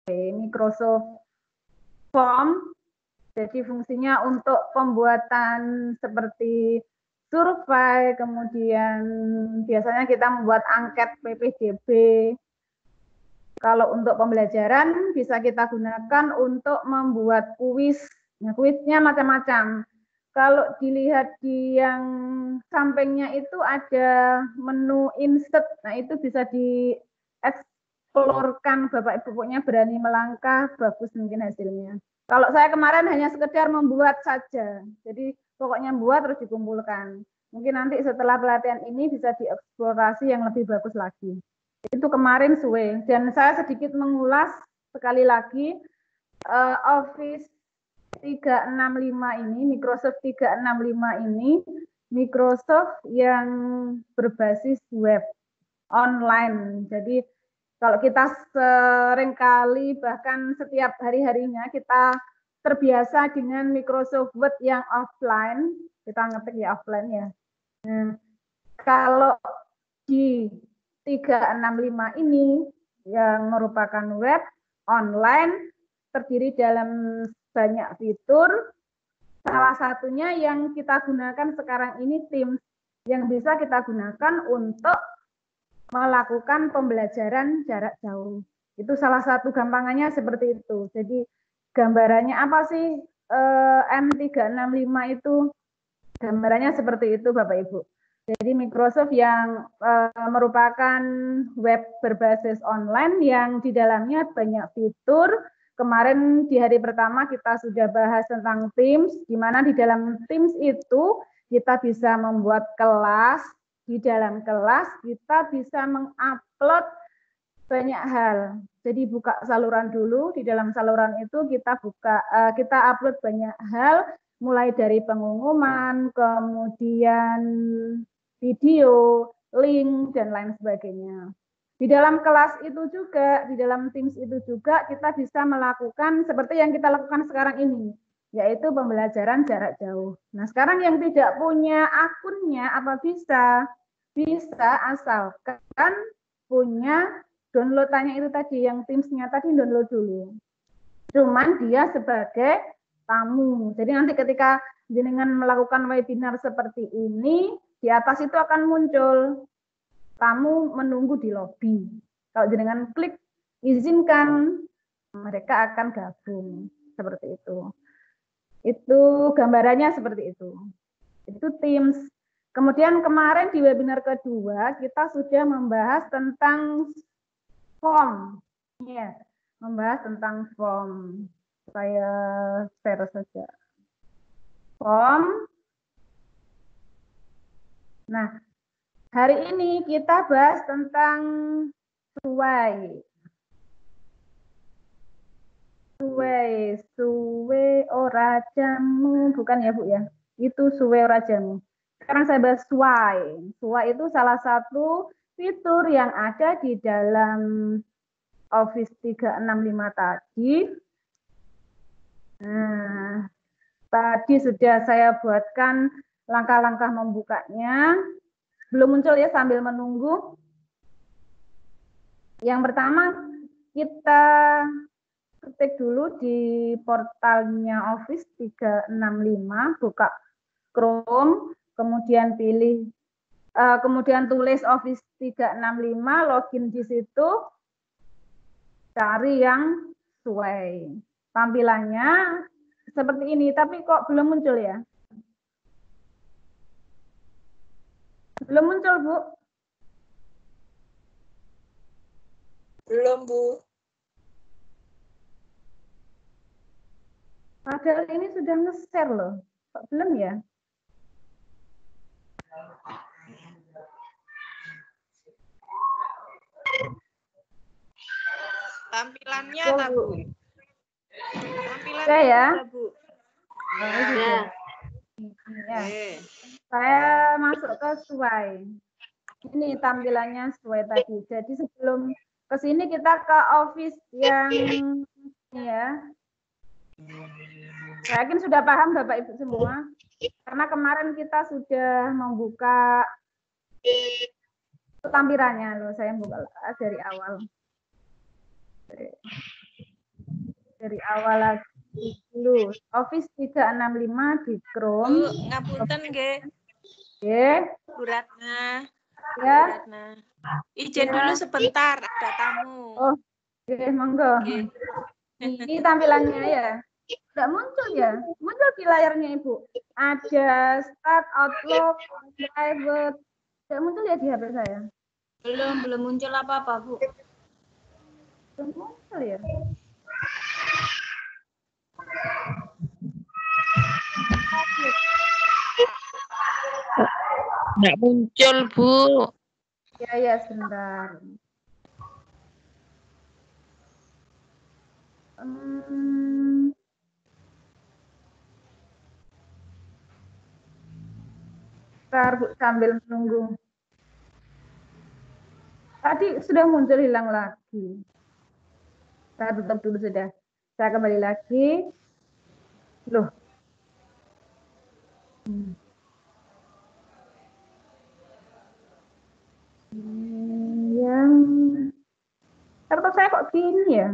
Microsoft Form. Jadi fungsinya untuk pembuatan seperti survei, kemudian biasanya kita membuat angket PPDB. Kalau untuk pembelajaran bisa kita gunakan untuk membuat kuis. Nah, kuisnya macam-macam. Kalau dilihat di yang sampingnya itu ada menu insert. Nah, itu bisa dieksplorkan Bapak Ibu, pokoknya berani melangkah, bagus mungkin hasilnya. Kalau saya kemarin hanya sekedar membuat saja. Jadi pokoknya buat terus dikumpulkan. Mungkin nanti setelah pelatihan ini bisa dieksplorasi yang lebih bagus lagi. Itu kemarin suwe. Dan saya sedikit mengulas sekali lagi Office 365 ini, Microsoft 365 ini, Microsoft yang berbasis web online. Jadi kalau kita seringkali bahkan setiap hari-harinya kita terbiasa dengan Microsoft Word yang offline, kita ngetik ya offline ya. Nah, kalau di 365 ini yang merupakan web online terdiri dalam banyak fitur, salah satunya yang kita gunakan sekarang ini Teams, yang bisa kita gunakan untuk melakukan pembelajaran jarak jauh. Itu salah satu gampangannya seperti itu. Jadi gambarannya apa sih M365 itu? Gambarannya seperti itu Bapak Ibu. Jadi Microsoft yang merupakan web berbasis online yang di dalamnya banyak fitur. Kemarin di hari pertama kita sudah bahas tentang Teams, di mana di dalam Teams itu kita bisa membuat kelas. Di dalam kelas kita bisa mengupload banyak hal. Jadi buka saluran dulu, di dalam saluran itu kita upload banyak hal, mulai dari pengumuman, kemudian video, link, dan lain sebagainya. Di dalam kelas itu juga, di dalam Teams itu juga kita bisa melakukan seperti yang kita lakukan sekarang ini, yaitu pembelajaran jarak jauh. Nah, sekarang yang tidak punya akunnya apa bisa? Bisa asalkan punya downloadannya itu tadi, yang Teams-nya tadi download dulu. Cuman dia sebagai tamu. Jadi nanti ketika jenengan melakukan webinar seperti ini, di atas itu akan muncul tamu menunggu di lobi. Kalau jenengan klik izinkan, mereka akan gabung. Seperti itu. Itu gambarannya seperti itu. Itu Teams. Kemudian kemarin di webinar kedua, kita sudah membahas tentang form. Ya, membahas tentang form. Saya share saja. Form. Nah, hari ini kita bahas tentang suwai. Suwe ora jamu, bukan ya Bu ya? Itu suwe ora jamu. Sekarang saya bahas suwai. Suwai itu salah satu fitur yang ada di dalam Office 365 tadi. Nah, tadi sudah saya buatkan langkah-langkah membukanya. Belum muncul ya, sambil menunggu. Yang pertama, kita ketik dulu di portalnya Office 365, buka Chrome, kemudian pilih, kemudian tulis Office 365, login di situ, cari yang sesuai. Tampilannya seperti ini, tapi kok belum muncul ya? Belum muncul, Bu? Belum, Bu. Padahal ini sudah nge-share loh. Kok belum ya? Tampilannya Oh, tak, Bu. Bu? Tampilannya Oke ya. sudah, Bu. Ya. Ya. Saya masuk ke Suwai. Ini tampilannya Suwai tadi. Jadi sebelum ke sini kita ke Office yang ini ya. Saya yakin sudah paham Bapak Ibu semua. Karena kemarin kita sudah membuka tampilannya loh. Saya buka dari awal. dari awal lagi dulu. Office 365 di Chrome. Bu, ngapunten nggih. Nggih. Bu Ratna. Ya. Bu Ratna. Izin Ya. dulu sebentar, ada tamu. Oh, oke, monggo. Nggih. Ini tampilannya ya. Tidak muncul ya? Muncul di layarnya Ibu. Ada start, outlook, private. Tidak muncul ya di HP saya? Belum muncul apa-apa, Bu. Belum muncul ya? Nggak muncul, Bu. Ya, sebentar. Bentar, Bu, sambil menunggu. Tadi sudah muncul, hilang lagi. Saya tutup dulu sudah. Saya kembali lagi. Loh. Yang laptop saya kok gini ya?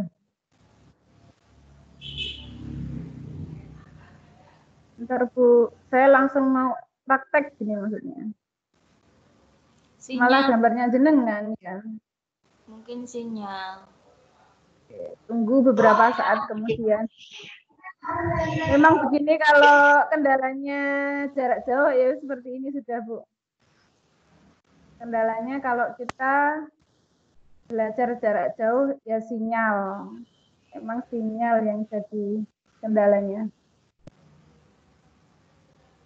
Bentar Bu, saya langsung mau praktek gini maksudnya. Sinyal. Malah gambarnya jenengan ya. Mungkin sinyal. Tunggu beberapa saat kemudian. Memang begini kalau kendalanya jarak jauh ya seperti ini sudah Bu. Kendalanya kalau kita belajar jarak jauh ya sinyal. Memang sinyal yang jadi kendalanya.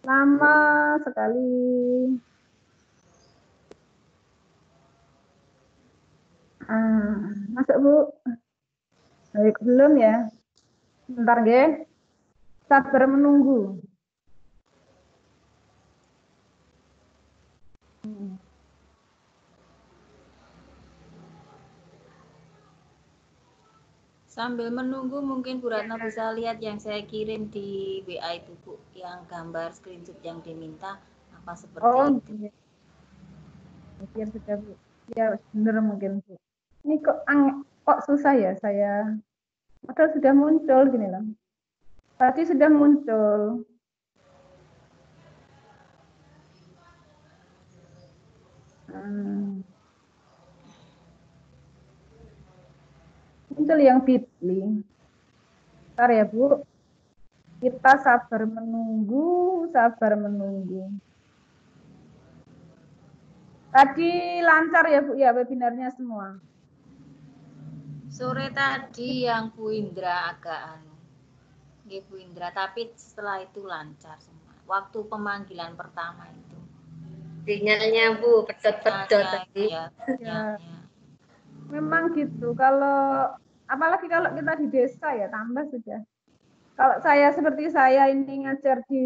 Lama sekali. Masuk Bu. Baik, belum ya? Bentar nggih. Sabar menunggu. Sambil menunggu mungkin Bu Ratna bisa lihat yang saya kirim di WA itu, Bu, yang gambar screenshot yang diminta apa seperti itu. Iya. Mungkin sudah Bu. Ya benar mungkin Bu. Ini kok susah ya saya. Padahal sudah muncul gini loh. Tadi sudah muncul. Muncul yang Bitly. Bentar ya Bu. Kita sabar menunggu, sabar menunggu. Tadi lancar ya Bu ya webinarnya semua. Sore tadi yang Bu Indra agak nggih Bu Indra, tapi setelah itu lancar semua. Waktu pemanggilan pertama itu. Sinyalnya Bu, pedot-pedot tadi. Ya. Memang gitu. Kalau apalagi kalau kita di desa ya tambah sudah. Kalau saya seperti saya ini ngajar di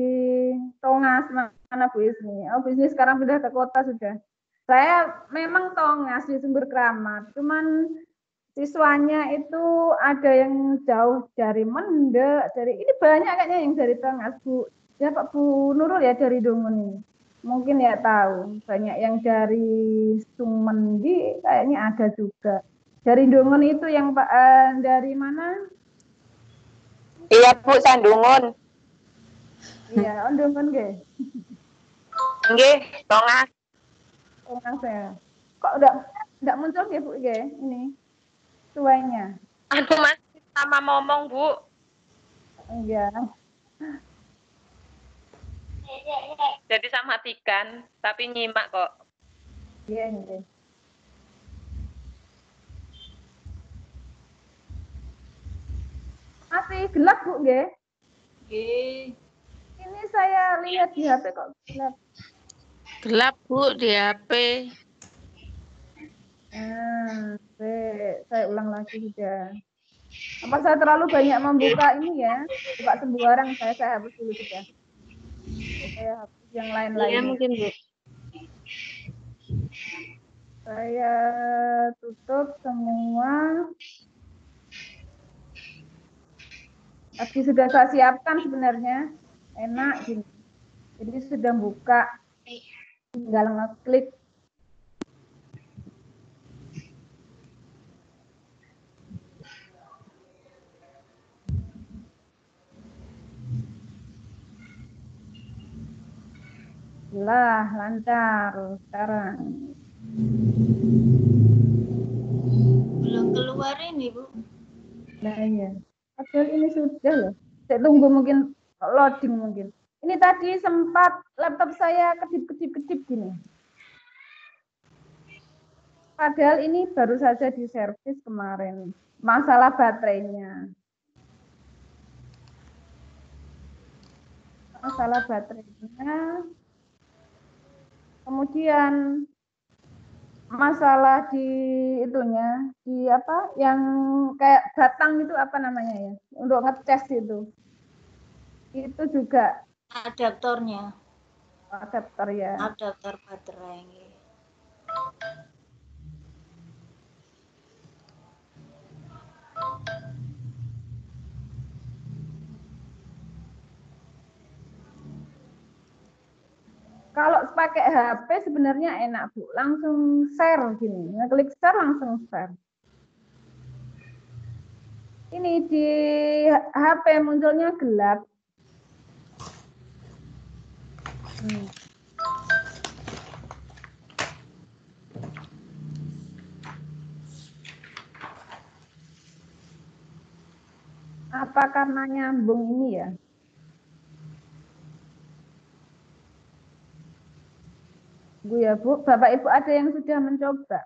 Tongas mana Bu Isni. Oh Bu Isni sekarang sudah ke kota sudah. Saya memang Tongas di Sumber Keramat. Cuman siswanya itu ada yang jauh dari Mendek, dari ini banyak kayaknya yang dari Tongas Bu. Ya Pak Bu Nurul ya dari Dongun ini. Mungkin ya tahu, banyak yang dari Sumendi kayaknya ada juga. Dari Dongun itu yang Pak dari mana? Iya Bu, Sandungun. Iya, Dongun nggih. Nggih, Tongas. Tongas ya. Kok enggak muncul nggih Bu nggih ini suainya? Aku masih sama ngomong Bu. Iya. Jadi sama matikan, tapi nyimak kok. Iya, nggih. Masih gelap Bu nggih? Nggih. Ini saya lihat di HP kok gelap. Gelap Bu di HP. Saya ulang lagi sudah. Apa saya terlalu banyak membuka ini ya? Buka sembarang, saya hapus dulu sudah. Saya hapus yang lain-lain. Iya mungkin Bu. Saya tutup semua. Tadi sudah saya siapkan sebenarnya. Enak gini. Jadi sudah buka. Tinggal ngeklik. Alhamdulillah lancar sekarang. Belum keluar ini, Bu. Nah ya, padahal ini sudah loh. Saya tunggu mungkin loading mungkin. Ini tadi sempat laptop saya kedip-kedip gini. Padahal ini baru saja diservis kemarin. Masalah baterainya. Masalah baterainya. Kemudian masalah di itunya, di apa yang kayak batang itu apa namanya ya, untuk ngecas itu juga Adaptornya, adaptor ya. adaptor baterai. Kalau pakai HP sebenarnya enak Bu, langsung share gini, ngeklik share langsung share. Ini di HP munculnya gelap. Apa karena nyambung ini ya? Bu ya Bu, Bapak Ibu ada yang sudah mencoba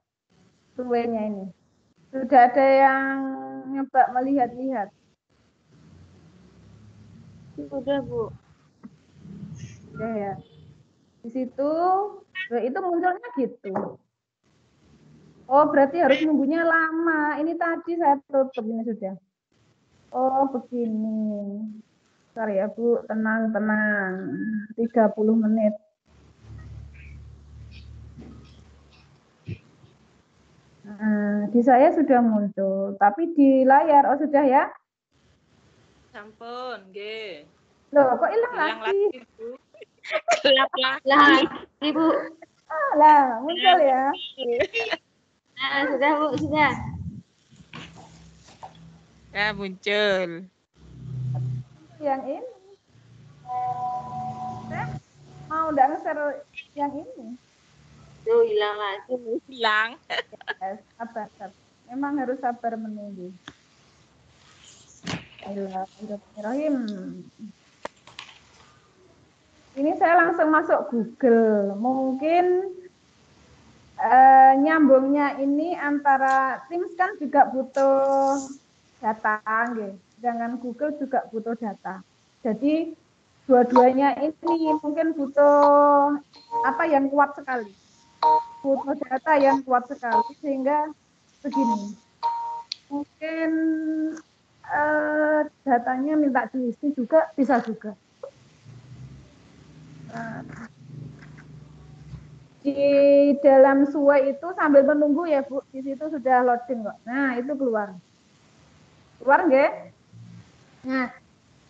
suwenya ini? Sudah ada yang nyoba melihat-lihat? Udah, Bu. Sudah ya. Di situ, itu munculnya gitu. Oh, berarti harus nunggunya lama. Ini tadi saya tutup ini sudah. Oh, begini. Bentar ya, Bu. Tenang-tenang. 30 menit. Nah, di saya sudah muncul, tapi di layar, oh sudah ya? Sampun, nggih. Loh, kok hilang Hilang lagi? lagi, Bu. Gelap lagi. Lah, Ibu. Lah, muncul ya? Nah, sudah, Bu, sudah. Ya, muncul. Yang ini. Saya mau nggak nge-share yang ini. Tuh, hilang lagi. Hilang. Ya, sabar. Memang harus sabar menunggu. Bismillahirrahmanirrahim. Ini saya langsung masuk Google. Mungkin nyambungnya ini antara Teams kan juga butuh data, nggih. Sedangkan Google juga butuh data. Jadi dua-duanya ini mungkin butuh apa yang kuat sekali. Butuh data yang kuat sekali sehingga begini. Mungkin datanya minta diisi juga bisa juga. Di dalam suwe itu sambil menunggu ya Bu, di situ sudah loading kok. Nah, itu keluar. Keluar nggih? Nah,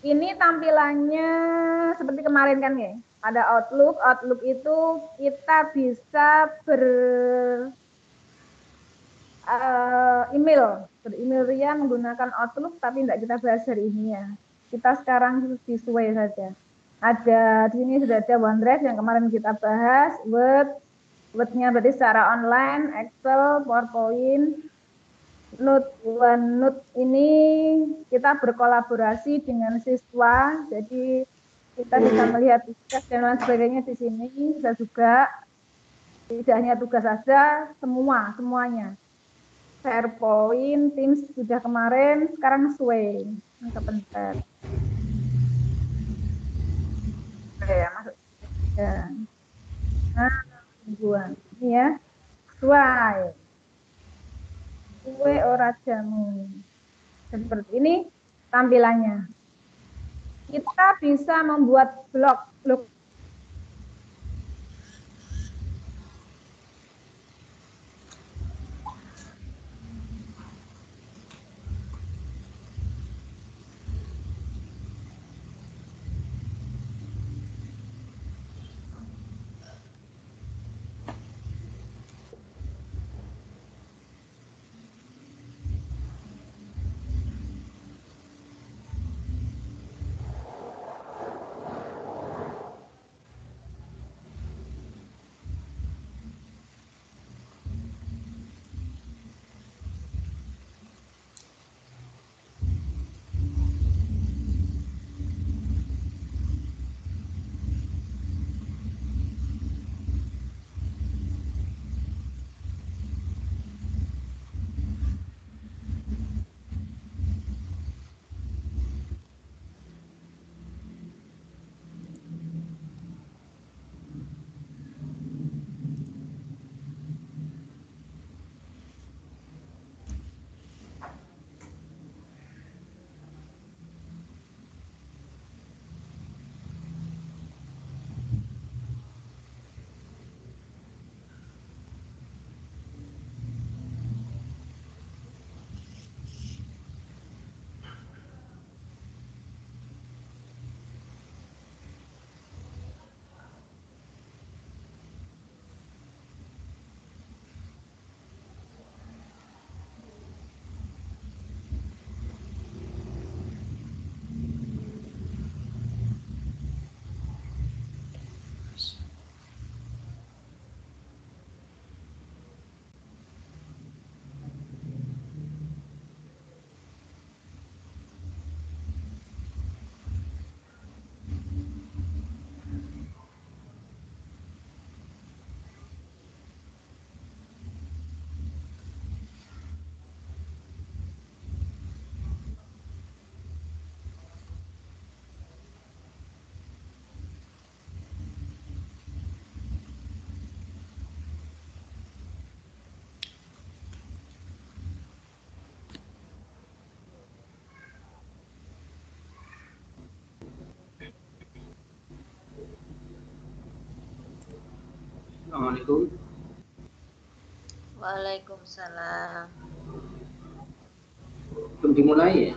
ini tampilannya seperti kemarin kan nggih? Ada Outlook. Outlook itu kita bisa email ria menggunakan Outlook, tapi tidak kita bahas hari ini ya. Kita sekarang di suwe saja. Ada di sini sudah ada OneDrive yang kemarin kita bahas, Word-nya berarti secara online, Excel, PowerPoint, Note, OneNote ini kita berkolaborasi dengan siswa, jadi kita bisa melihat tugas dan lain sebagainya di sini, bisa juga tidak hanya tugas saja, semuanya. PowerPoint, Teams sudah kemarin, sekarang Sway. Kebentar. Oke, ya, masuk. Ya. Nah, tungguan. Ini ya. Sway. Kue ora jamu. Seperti ini tampilannya. Kita bisa membuat blog Assalamualaikum. Waalaikumsalam. Belum dimulai ya?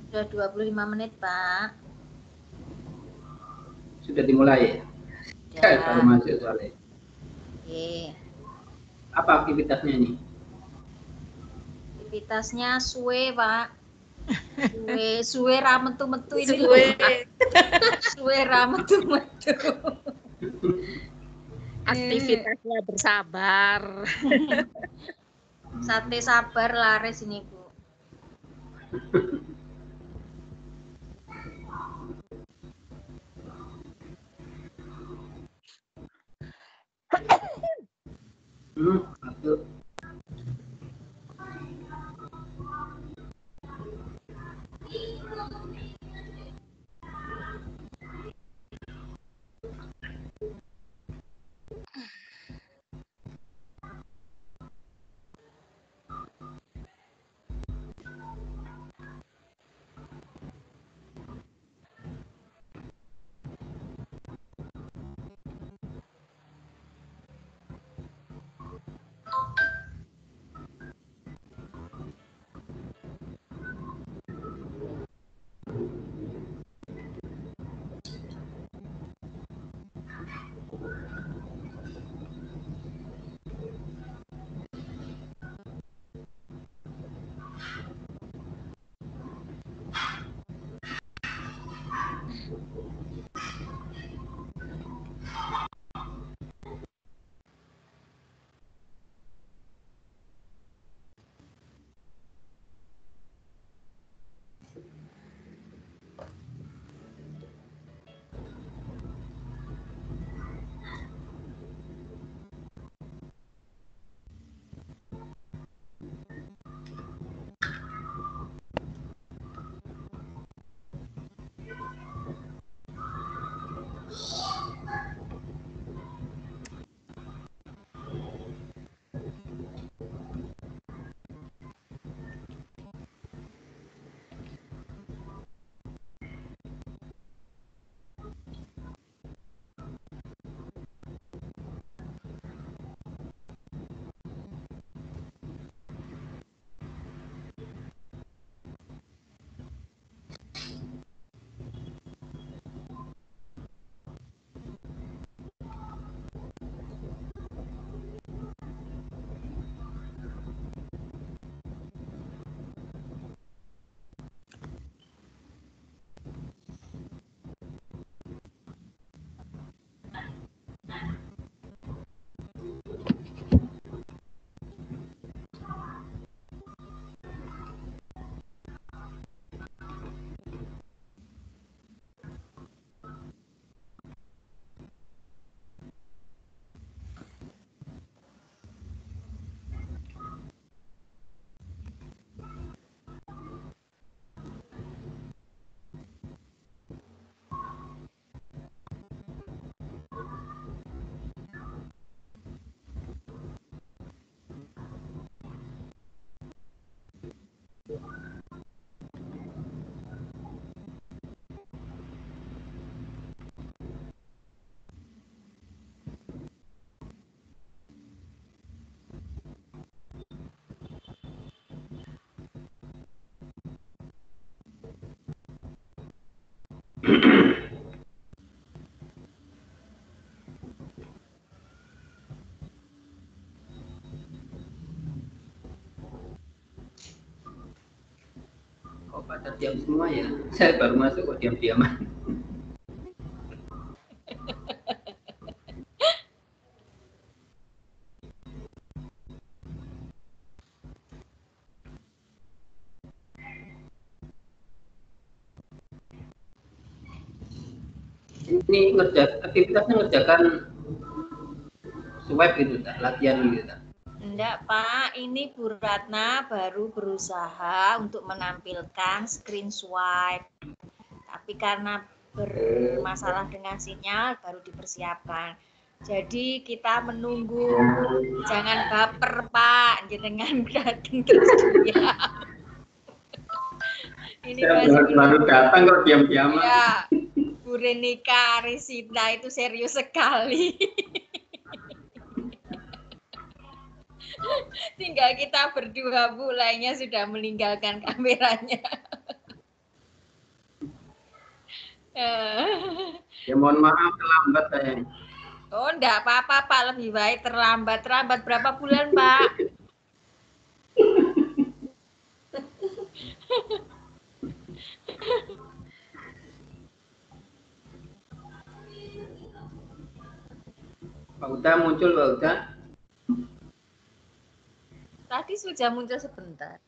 Sudah 25 menit, Pak. Sudah dimulai ya? Saya baru masuk soalnya. Oke. Apa aktivitasnya ini? Aktivitasnya suwe, Pak. Suwe ra metu-metu ini. Suwe ra metu-metu. Aktivitasnya bersabar. Sate sabar laris ini, Bu. Satu. Kok pada diam semua ya? Saya baru masuk kok diam-diaman. Ini aktivitasnya ngerjakan swab gitu, tak? Latihan gitu, tak? Enggak, Pak. Ini Bu Ratna baru berusaha untuk menampilkan screen swipe. Tapi karena bermasalah dengan sinyal baru dipersiapkan. Jadi kita menunggu, jangan baper, Pak, jenengan datang terus dia. Ini saya baru datang kok diam-diaman. Ya, Bu Renika Arisita itu serius sekali. Tinggal kita berdua, Bu. Lainnya sudah meninggalkan kameranya. Ya mohon maaf terlambat saya. Oh, enggak apa-apa, Pak. Lebih baik terlambat. Terlambat berapa bulan, Pak? Pak Uta muncul, Pak Uta. Tadi sudah muncul sebentar.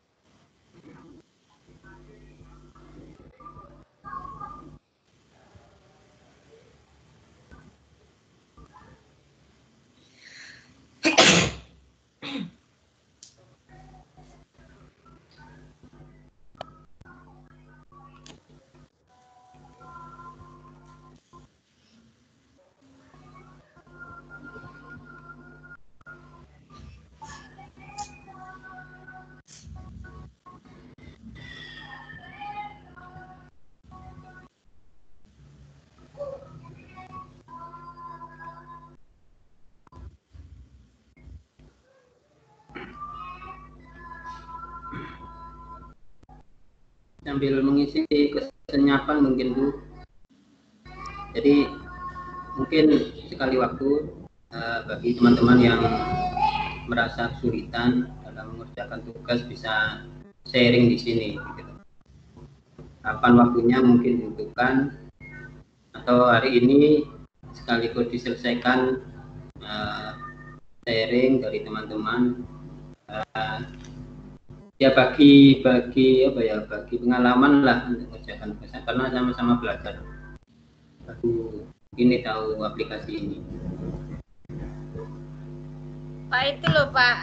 Sambil mengisi kesenyapan mungkin Bu. Jadi mungkin sekali waktu bagi teman-teman yang merasa kesulitan dalam mengerjakan tugas bisa sharing di sini. Gitu. Kapan waktunya mungkin tentukan, atau hari ini sekaligus diselesaikan sharing dari teman-teman. Ya bagi apa ya, bagi pengalaman lah untuk mengerjakan tugas karena sama-sama belajar. Baru ini tahu aplikasi ini. Pak, itu loh Pak,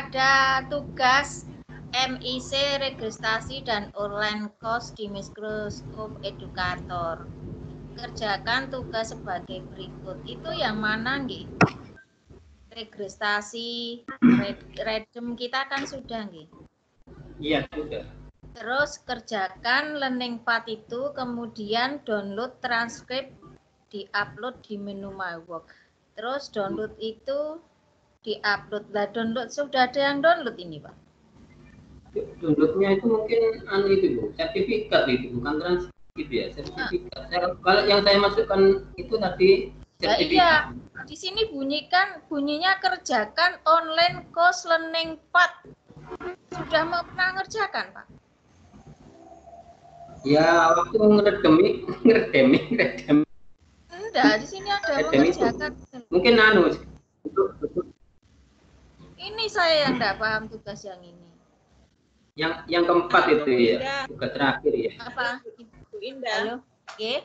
ada tugas MIC registrasi dan online course di Mikroskop Edukator. Kerjakan tugas sebagai berikut. Itu yang mana nggih? Registrasi, redem kita kan sudah nggih? Iya sudah. Terus kerjakan learning path itu, kemudian download transkrip, di-upload di menu My Work. Terus download itu di-upload. Lah download sudah ada yang download ini, Pak? Downloadnya itu mungkin itu Bu, sertifikat itu, bukan transkrip ya, sertifikat. Kalau yang saya masukkan itu tadi sertifikat. Iya, di sini bunyinya kerjakan online course learning path. Sudah mau pernah ngerjakan, Pak? Ya, waktu ngeredem. Enggak, di sini ada mengerjakan. Mungkin Ini saya yang enggak paham tugas yang ini. Yang keempat itu ya, tugas terakhir ya. Apa? Bu Indah. Halo? Oke.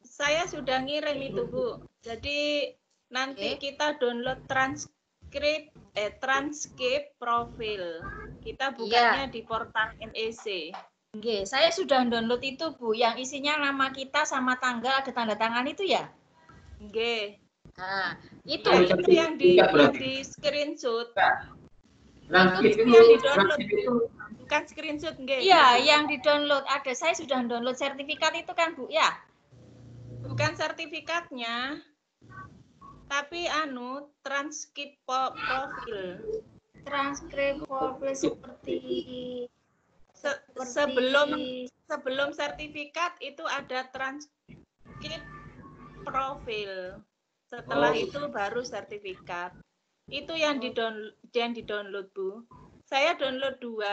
Saya sudah ngirim itu, Bu. Jadi nanti kita download transkrip profil. Kita bukanya di portal NEC. Oke, saya sudah download itu, Bu. Yang isinya nama kita sama tanggal, ada tanda tangan itu ya? Oke. Nah, itu yang di screenshot. Transkrip itu bukan screenshot, nggih. Iya, yang di download ada. Saya sudah download sertifikat itu kan, Bu, ya? Bukan sertifikatnya, tapi transkrip profil. Transkrip profil seperti sebelum sertifikat itu ada transkrip profil. Setelah itu baru sertifikat. Itu yang di-download, Bu. Saya download 2,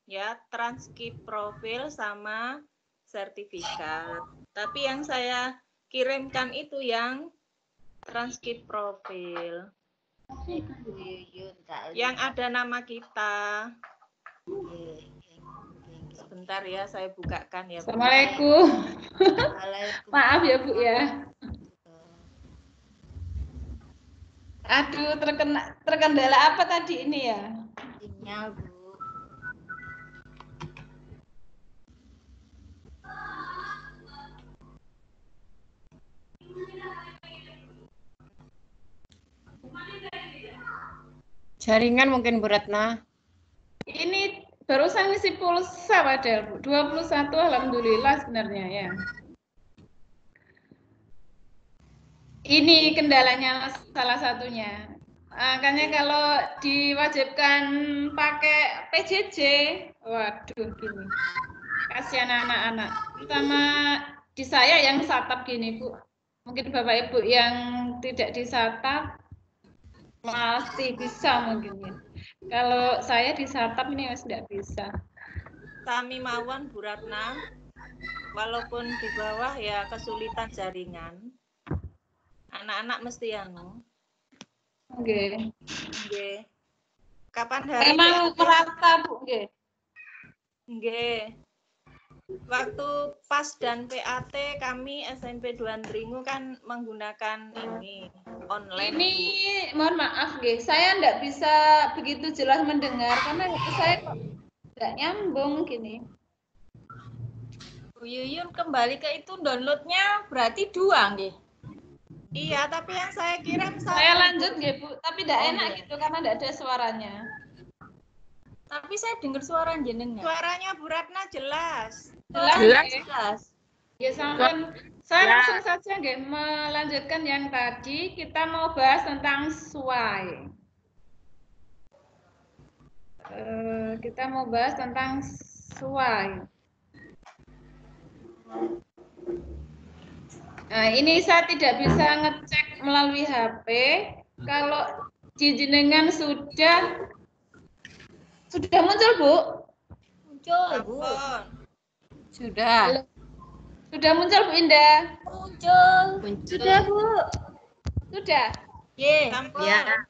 ya, transkrip profil sama sertifikat. Tapi yang saya kirimkan itu yang transkrip profil. Yang ada nama kita. Sebentar ya, saya bukakan ya. Assalamualaikum. Maaf ya Bu ya. Aduh, terkendala apa tadi ini ya? Sinyal, Bu. Jaringan mungkin Bu Ratna. Ini barusan ngisi pulsa padahal Bu. 21 alhamdulillah sebenarnya ya. Ini kendalanya salah satunya. Makanya kalau diwajibkan pakai PJJ, waduh gini. Kasihan anak-anak. Terutama di saya yang satap gini, Bu. Mungkin Bapak Ibu yang tidak disatap masih bisa mungkin ya. Kalau saya disatap ini masih tidak bisa. Sami mawon Bu Ratna. Walaupun di bawah ya kesulitan jaringan. Anak-anak mesti anu. Oke. Nggih. Kapan hari Memang merata, Bu, nggih. Nggih. Waktu PAS dan PAT kami SMP Duan Tringu kan menggunakan ini online. Ini mohon maaf, nggih. Saya tidak bisa begitu jelas mendengar karena saya kok tidak nyambung gini. Bu Yuyun kembali ke itu downloadnya berarti 2 nggih. Iya, tapi yang saya kirim Saya lanjut nggih, Bu, tapi tidak enak gitu karena tidak ada suaranya. Tapi saya dengar suara jenengan. Suaranya Bu Ratna jelas. Jelas. Ya sampai saya langsung saja nggih melanjutkan yang tadi kita mau bahas tentang suai. Kita mau bahas tentang suai. Nah, ini saya tidak bisa ngecek melalui HP. Kalau jenengan sudah muncul, Bu? Muncul, Bu. Sudah muncul, Bu Indah? Muncul. Sudah, Bu. Sudah? Ye. Ya.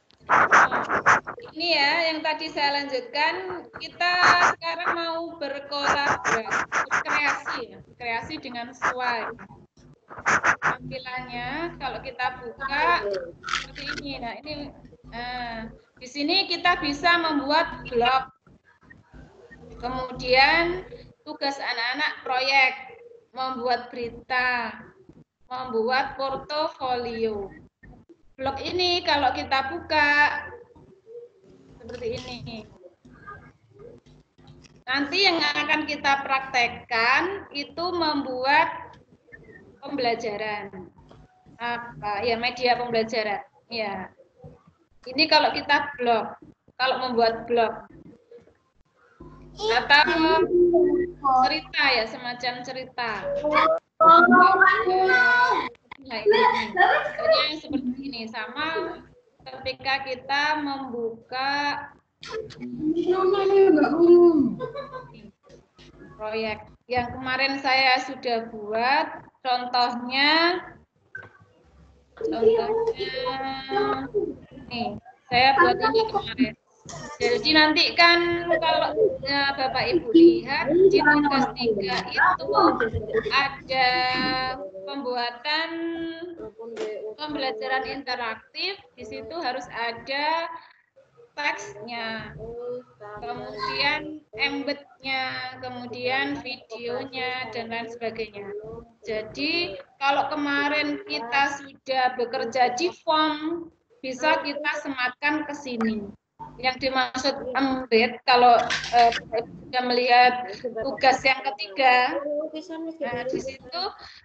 Ini ya yang tadi saya lanjutkan, kita sekarang mau berkreasi dengan suai. Tampilannya kalau kita buka seperti ini. Nah, ini di sini kita bisa membuat blog. Kemudian tugas anak-anak proyek, membuat berita, membuat portofolio. Blog ini kalau kita buka seperti ini. Nanti yang akan kita praktekkan itu membuat pembelajaran. Apa? Ya, media pembelajaran. Ya. Ini kalau kita blog, kalau membuat blog. Atau cerita ya, semacam cerita. Nah, ini seperti ini, sama ketika kita membuka proyek yang kemarin saya sudah buat, contohnya nih, saya buat ini kemarin. Jadi nanti kan kalau Bapak Ibu lihat di tugas 3 itu ada pembuatan pembelajaran interaktif, di situ harus ada teksnya, kemudian embed-nya, kemudian videonya, dan lain sebagainya. Jadi kalau kemarin kita sudah bekerja di form, bisa kita sematkan ke sini. Yang dimaksud embed, kalau sudah melihat tugas yang ketiga, nah, di situ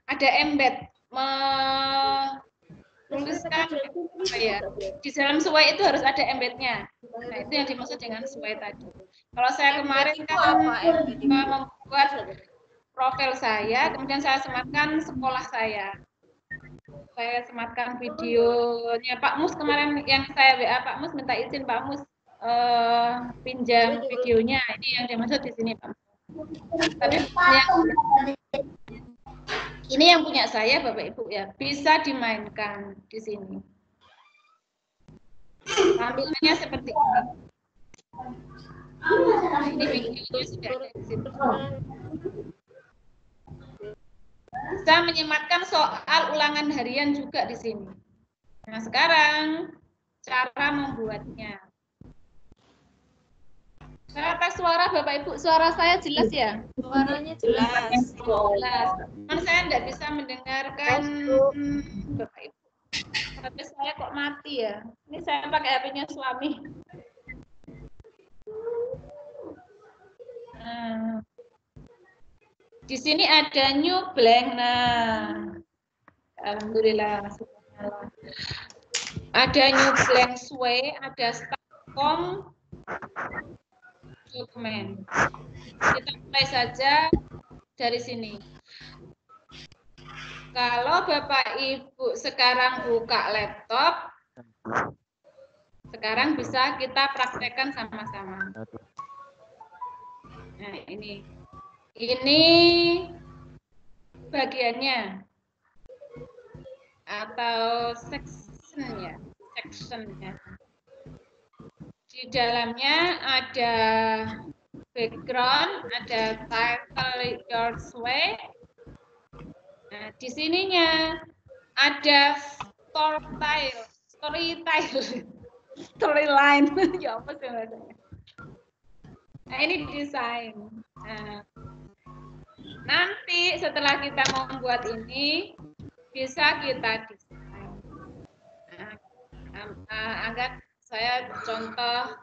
ada embed, menuliskan apa ya, di dalam suai itu harus ada embednya. Nah, itu yang dimaksud dengan suai tadi. Kalau saya kemarin kan membuat profil saya, kemudian saya sematkan sekolah saya. Saya sematkan videonya Pak Mus kemarin yang saya WA Pak Mus, minta izin Pak Mus pinjam videonya. Ini yang dimaksud di sini Pak. Tapi ini yang punya saya Bapak Ibu ya, bisa dimainkan di sini. Tampilannya seperti ini. Nah, ini videonya sudah ada di situ. Bisa menyematkan soal ulangan harian juga di sini. Nah, sekarang cara membuatnya. Saya tes suara Bapak Ibu, suara saya jelas ya? Suaranya jelas. Jelas. Cuman saya tidak bisa mendengarkan Bapak Ibu. HP saya kok mati ya? Ini saya pakai HP-nya suami. Nah, di sini ada new blank. Nah, alhamdulillah. ada new blank sway, ada Stackcom dokumen. Kita mulai saja dari sini. Kalau Bapak Ibu sekarang buka laptop, sekarang bisa kita praktekkan sama-sama. Nah, ini bagiannya atau sectionnya. Di dalamnya ada background, ada title your sway. Nah, di sininya ada storyline. Ya apa sih bahasanya? Nah, ini desain. Nah, nanti setelah kita membuat ini, bisa kita desain. Anggap saya contoh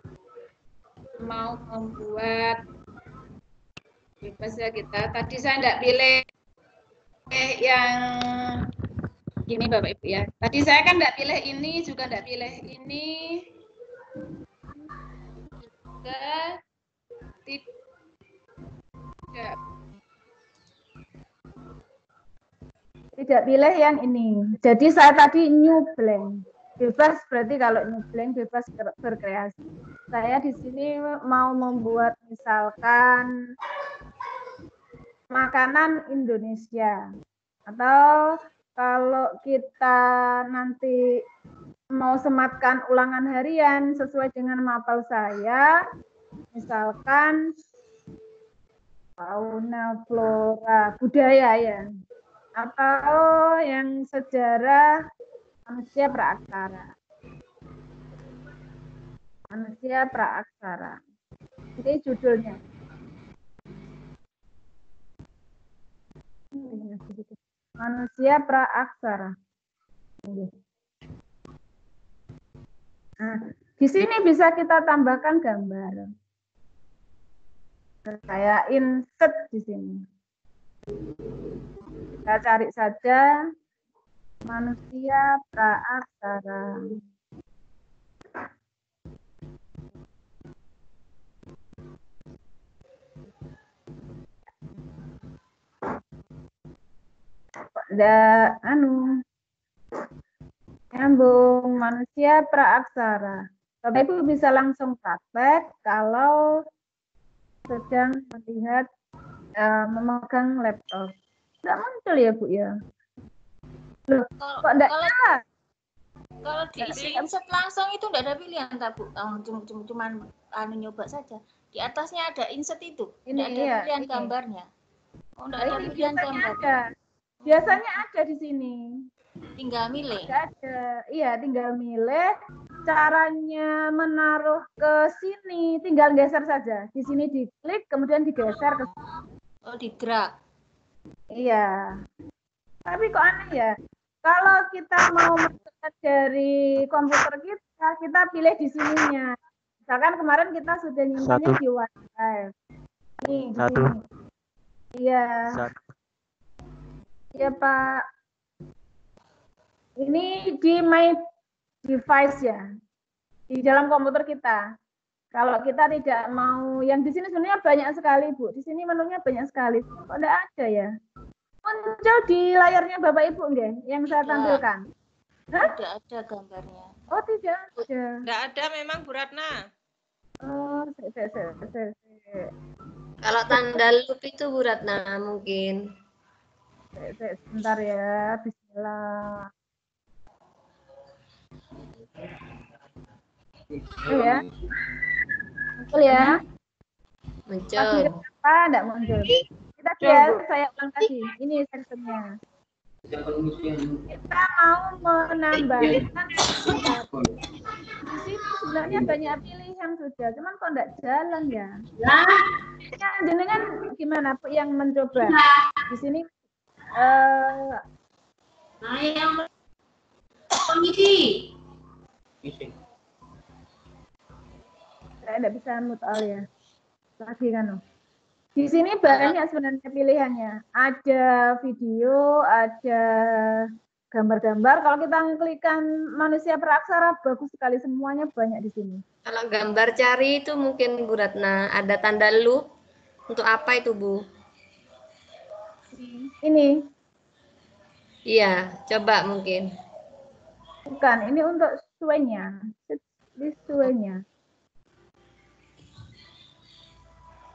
mau membuat, bebas ya kita. Tadi saya tidak pilih yang ini Bapak Ibu ya. Tadi saya kan tidak pilih ini, juga tidak pilih ini. Tidak pilih yang ini. Jadi saya tadi new blank. Bebas berarti kalau new blank bebas berkreasi. Saya di sini mau membuat misalkan makanan Indonesia. Atau kalau kita nanti mau sematkan ulangan harian sesuai dengan mapel saya, misalkan fauna, flora, budaya ya. Atau yang sejarah manusia praaksara. Manusia praaksara. Ini judulnya. Manusia praaksara. Nah, di sini bisa kita tambahkan gambar. Saya insert di sini. Kita cari saja manusia praaksara. Nyambung manusia praaksara. Bapak Ibu bisa langsung praktek kalau sedang melihat memegang laptop. Tidak muncul ya Bu ya? Loh, kok enggak ada? Kalau di insert langsung itu tidak ada pilihan tak Bu? Cuman nyoba saja. Di atasnya ada insert itu. Tidak ada pilihan gambarnya. Oh, tidak ada pilihan gambar. Biasanya ada di sini. Tinggal milih. Ada. Iya, tinggal milih. Caranya menaruh ke sini, tinggal geser saja. Di sini diklik, kemudian digeser ke sini. Oh, di drag. Iya. Tapi kok aneh ya? Kalau kita mau masukkan dari komputer kita pilih di sininya. Misalkan kemarin kita sudah nyimpannya di OneDrive. Nih, di sini. Iya. Iya, Pak. Ini di My Device ya. Di dalam komputer kita. Kalau kita tidak mau, yang di sini sebenarnya banyak sekali, Bu. Di sini menunya banyak sekali. Kok enggak ada ya? Muncul di layarnya Bapak Ibu enggak yang saya tampilkan? Tidak ada gambarnya. Oh, tidak ada. Tidak ada memang Bu Ratna. Oh, Kalau tanda loop itu Bu Ratna mungkin. Sebentar ya, bismillah. Ya. Muncul ya? Muncul. Kenapa enggak muncul? Kita lihat, saya ulang lagi. Ini sectionnya. Kita mau menambahkan. Di sini sebenarnya banyak pilihan sudah, cuman kok enggak jalan ya? Jenengan gimana yang mencoba? Di sini yang komisi. Saya enggak bisa mutal ya. Lagi kan? Di sini banyak sebenarnya pilihannya. Ada video, ada gambar-gambar. Kalau kita ngeklikkan manusia beraksara, bagus sekali semuanya banyak di sini. Kalau gambar cari itu mungkin Bu Ratna ada tanda loop. Untuk apa itu Bu? Ini Iya, coba mungkin. bukan, ini untuk suenya. Di suenya.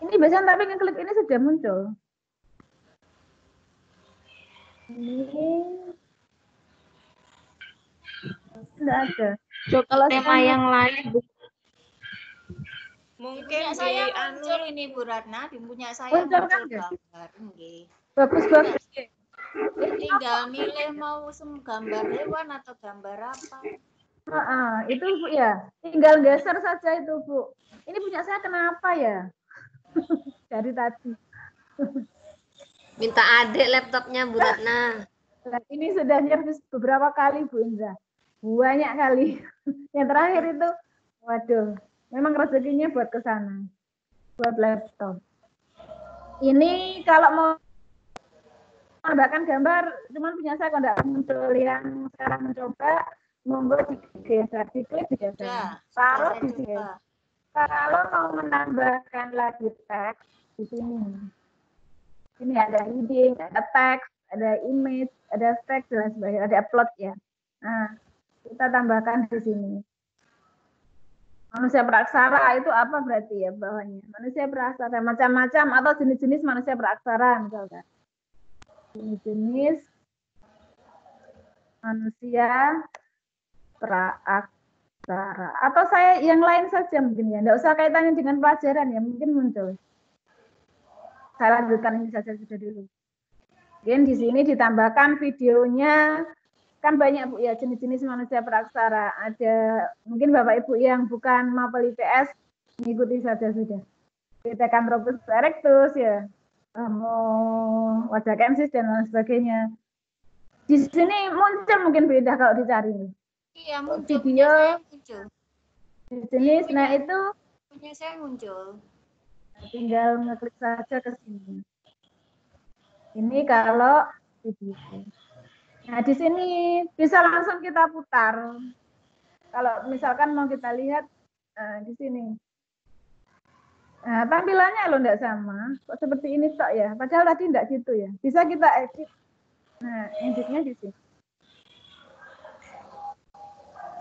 Ini biasanya tapi ngeklik ini sudah muncul. Ini tidak ada. Kalau Tema saya yang lain Bu. Mungkin Punya di saya muncul ini Bu Ratna, di punya saya Muncul muncul kan, nggak? gambar. Nggih. bagus-bagus. Tinggal milih mau gambar hewan atau gambar apa. Itu Bu ya, tinggal geser saja itu Bu. Ini punya saya kenapa ya? Dari tadi. Minta adik laptopnya Bu Ratna. Nah, ini sudah nyervis beberapa kali Bu Indra. Banyak kali. Yang terakhir itu, waduh, memang rezekinya buat ke sana. Buat laptop. Ini kalau mau menambahkan gambar, cuman punya saya kalau tidak muncul yang sekarang mencoba, monggo digeser, diklik digeser. Sudah Taruh saya di sini. coba. Kalau mau menambahkan lagi teks di sini. Ini ada heading, ada teks, ada image, ada teks dan sebagainya, ada upload ya. Nah, kita tambahkan di sini. Manusia beraksara itu apa berarti ya bawahnya? Manusia beraksara macam-macam atau jenis-jenis manusia beraksara misalkan. Jenis manusia beraksara. Atau saya yang lain saja mungkin ya. Tidak usah kaitannya dengan pelajaran ya, mungkin muncul. Saya lanjutkan ini saja sudah dulu. Mungkin di sini ditambahkan videonya. Kan banyak Bu ya jenis-jenis manusia beraksara. Ada mungkin Bapak Ibu yang bukan mapel IPS mengikuti saja sudah. Pithecanthropus erectus ya. Wajah kensis dan lain sebagainya. Di sini muncul mungkin beda kalau dicari. Iya, muncul. Video Punya saya muncul. jenis, nah itu Punya saya muncul. tinggal ngeklik saja ke sini. Ini kalau video. Nah, di sini bisa langsung kita putar. Kalau misalkan mau kita lihat di sini. Nah, tampilannya loh enggak sama. Kok seperti ini tok ya? Padahal tadi enggak gitu ya. Bisa kita edit. Nah, editnya di sini.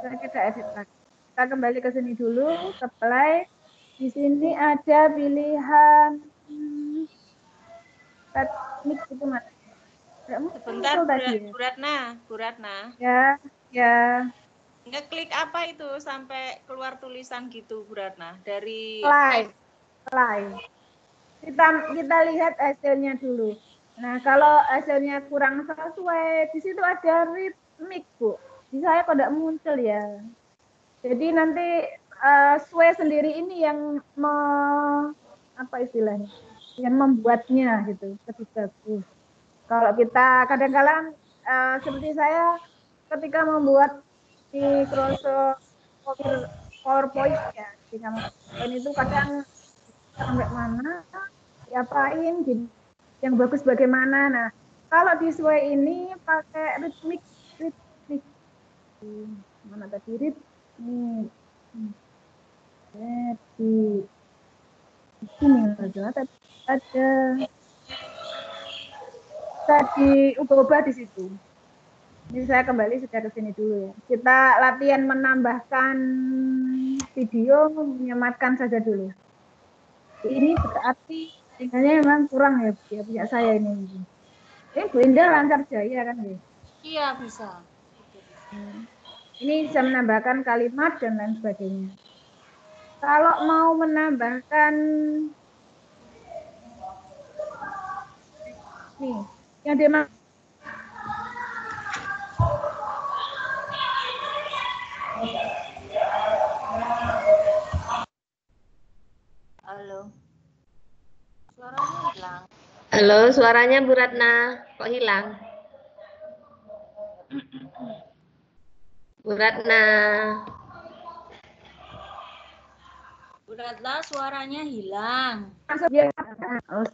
Bisa kita edit lagi. Kita kembali ke sini dulu, ke play. Di sini ada pilihan teknik itu Mas. Sebentar Bu Ratna, Bu Ratna. Ya, ya. Ngeklik apa itu sampai keluar tulisan gitu Bu Ratna? Dari Play. Kita lihat hasilnya dulu. Nah, kalau hasilnya kurang sesuai, di situ ada ritmik, Bu. Di saya kok tidak muncul ya. Jadi nanti Sway sendiri ini yang apa istilahnya? Yang membuatnya gitu, lebih bagus. Kalau kita kadang-kadang seperti saya ketika membuat di Microsoft PowerPoint ya, di PowerPoint itu kadang sampai mana, diapain, yang bagus bagaimana. Nah, kalau di Sway ini pakai ritmik. Mana tadi ritmik? Di sini ada tadi ubah-ubah di situ. Ini saya kembali sudah ke sini dulu ya. Kita latihan menambahkan video, menyematkan saja dulu. Ini berarti tinggalnya memang kurang ya punya saya ini. Ini Bu Indah lancar jaya kan ya? Iya bisa. Ini bisa menambahkan kalimat dan lain sebagainya. Kalau mau menambahkan nih, yang dia Halo. Suaranya hilang. Halo, suaranya Bu Ratna. Kok hilang? Bu Ratna. Bu Ratna suaranya hilang. Ya,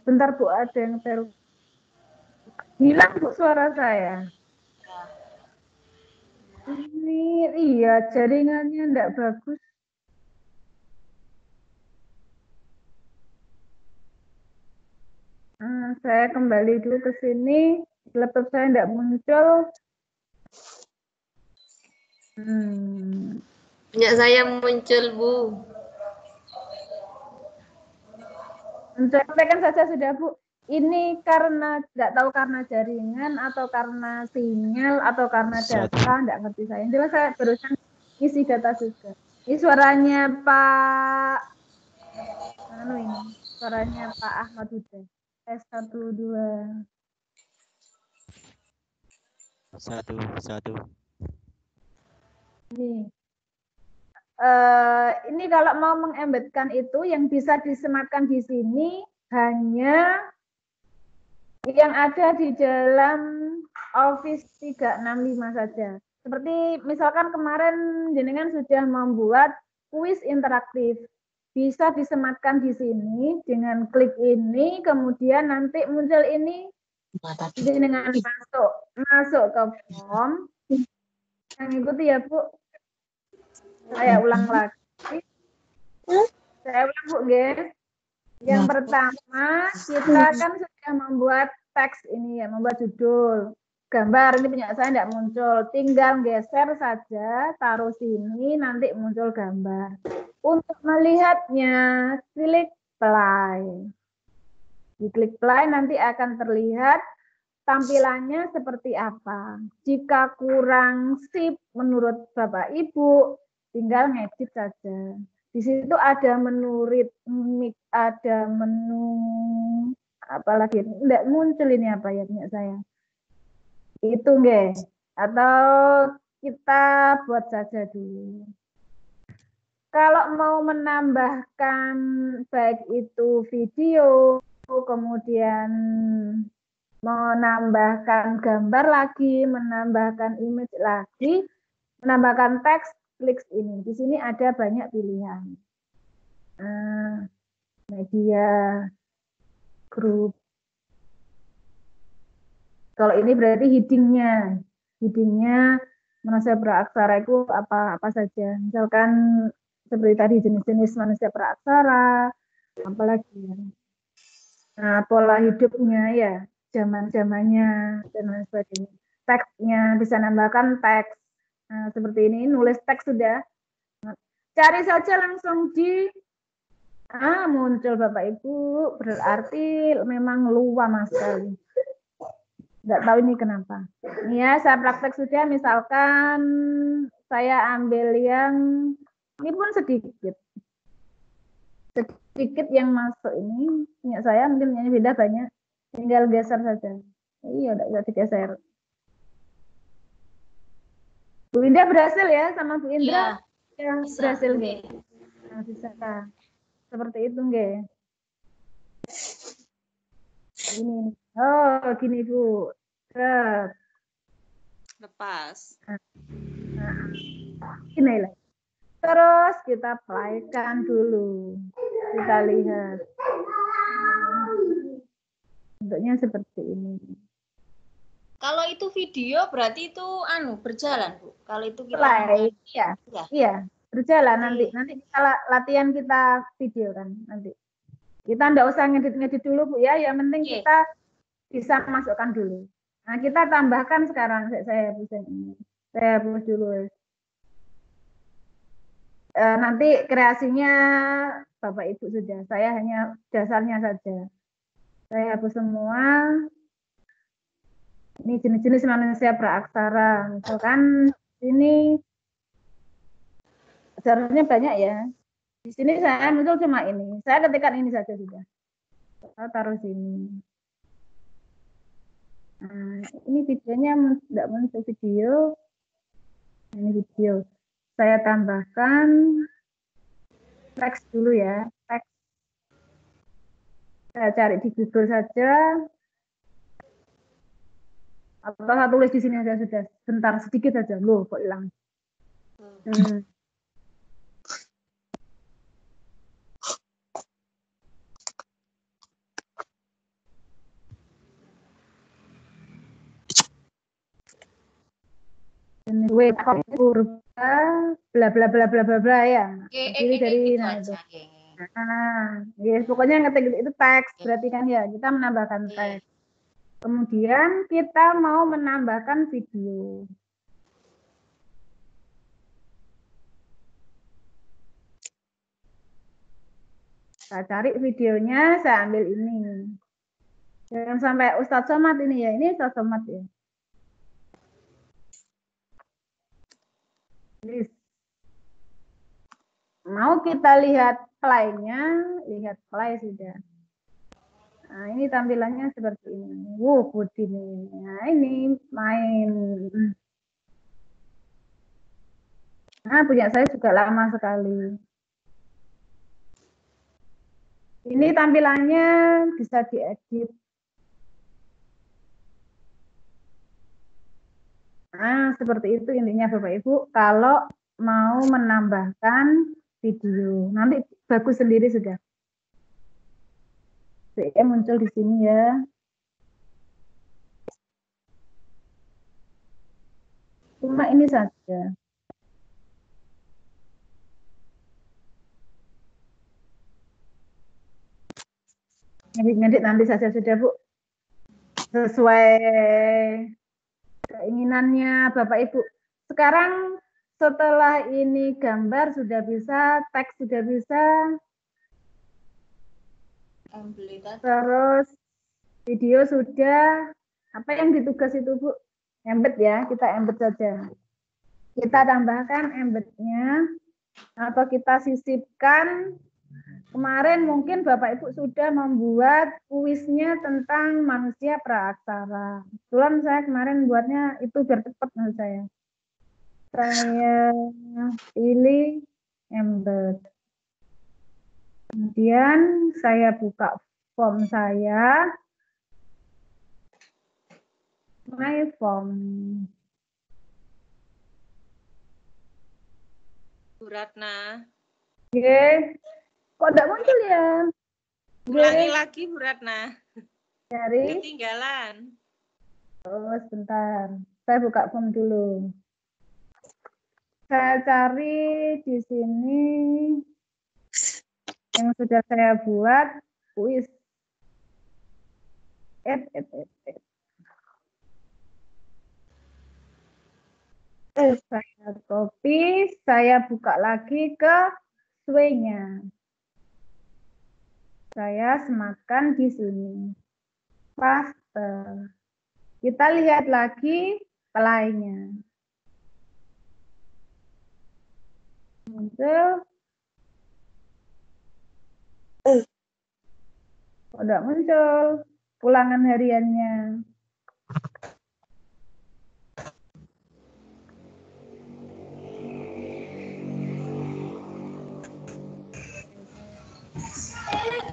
sebentar Bu, ada yang baru hilang Bu suara saya. Ya. Ini iya jaringannya enggak bagus. Saya kembali dulu ke sini. Laptop saya enggak muncul. Punya saya muncul, Bu. Sampaikan saja sudah, Bu. Ini karena nggak tahu karena jaringan atau karena sinyal atau karena data, nggak ngerti saya. Yang jelas saya barusan isi data juga. Ini suaranya Pak, suaranya Pak Ahmad Huda. S12. Satu. Ini kalau mau mengembedkan itu yang bisa disematkan di sini hanya yang ada di dalam Office 365 saja. Seperti misalkan kemarin jenengan sudah membuat kuis interaktif. Bisa disematkan di sini dengan klik ini, kemudian nanti muncul ini jenengan masuk ke form. Yang ikuti ya, Bu. Saya ulang lagi. Saya ulang, Bu, guys. Yang pertama, kita kan sudah membuat teks ini ya, membuat judul. Gambar ini punya saya tidak muncul. Tinggal geser saja, taruh sini, nanti muncul gambar. Untuk melihatnya, klik play. Diklik play nanti akan terlihat tampilannya seperti apa. Jika kurang sip menurut Bapak Ibu, tinggal ngedit saja. Di situ ada menu ritmik, ada menu apalagi enggak muncul ini apa ya punya saya. Itu nggih. Atau kita buat saja dulu. Kalau mau menambahkan baik itu video, kemudian menambahkan gambar lagi, menambahkan image lagi, menambahkan teks, klik ini. Di sini ada banyak pilihan. Media, grup. Kalau ini berarti headingnya. Headingnya manusia praksara itu apa saja. Misalkan seperti tadi jenis-jenis manusia praksara, apalagi ya. Nah, pola hidupnya ya, zaman-zamannya dan lain sebagainya. Teksnya bisa nambahkan teks. Nah, seperti ini nulis teks sudah. Cari saja langsung di muncul Bapak Ibu, berarti memang luas sekali. Nggak tahu ini kenapa. Ini ya, saya praktek sudah, misalkan saya ambil yang, ini pun sedikit. Sedikit yang masuk ini, punya saya mungkin punya beda banyak. Tinggal geser saja. Iya, udah bisa digeser. Bu Indah berhasil ya sama Bu Indra? Ya, berhasil. Nah, bisa. Seperti itu, nggih. Ini. Oh, gini, Bu. Lepas. Ini lah. Terus kita playkan dulu. Kita lihat. Bentuknya seperti ini. Kalau itu video berarti itu berjalan, Bu. Kalau itu kita play, iya, berjalan nanti kita latihan kita video kan nanti. Kita enggak usah ngedit dulu, Bu ya. Yang penting kita bisa masukkan dulu. Nah, kita tambahkan sekarang. Saya hapus dulu. Nanti kreasinya Bapak Ibu sudah. Saya hanya dasarnya saja. Saya hapus semua. Ini jenis-jenis manusia praksara. Misalkan ini seharusnya banyak ya. Di sini saya muncul cuma ini. Saya ketikkan ini saja sudah. Saya taruh sini. Nah, ini videonya tidak muncul video. Ini video. Saya tambahkan teks dulu ya. Teks. Saya cari di Google saja. Atau saya tulis di sini aja sudah. Bentar sedikit saja. Loh, kok hilang. Ini wait purba bla bla bla bla bla bla ya. Jadi dari gitu nah aja. itu. Nah, ya, pokoknya ngetik itu teks berarti kan ya kita menambahkan Oke. teks. Kemudian kita mau menambahkan video. Saya cari videonya, saya ambil ini. Jangan sampai Ustadz Somad ini ya, ini Ustadz Somad ya. List. Mau kita lihat play-nya, lihat play sudah. Nah, ini tampilannya seperti ini. Putih nih. Nah, ini main. Nah, punya saya juga lama sekali. Ini tampilannya bisa diedit. Nah, seperti itu intinya Bapak Ibu. Kalau mau menambahkan video, nanti bagus sendiri sudah. Saya muncul di sini ya. Cuma ini saja. Ngedit nanti saja sudah Bu. Sesuai keinginannya Bapak Ibu. Sekarang setelah ini gambar sudah bisa, teks sudah bisa, terus video sudah. Apa yang ditugas itu Bu? Embed ya, kita embed saja. Kita tambahkan embednya atau kita sisipkan. Kemarin mungkin Bapak Ibu sudah membuat kuisnya tentang manusia praaksara. Kebetulan saya kemarin buatnya itu biar cepat menurut saya. Saya pilih embed. Kemudian saya buka form saya. My form. Bu Ratna. Oke. Kok tidak muncul ya? Ulangi lagi Bu Ratna. Dari Ketinggalan. oh, sebentar. Saya buka form dulu. Saya cari di sini yang sudah saya buat kuis. Saya copy, saya buka lagi ke sway-nya. Saya sematkan di sini. Paste. Kita lihat lagi play-nya. Muncul. Udah muncul ulangan hariannya.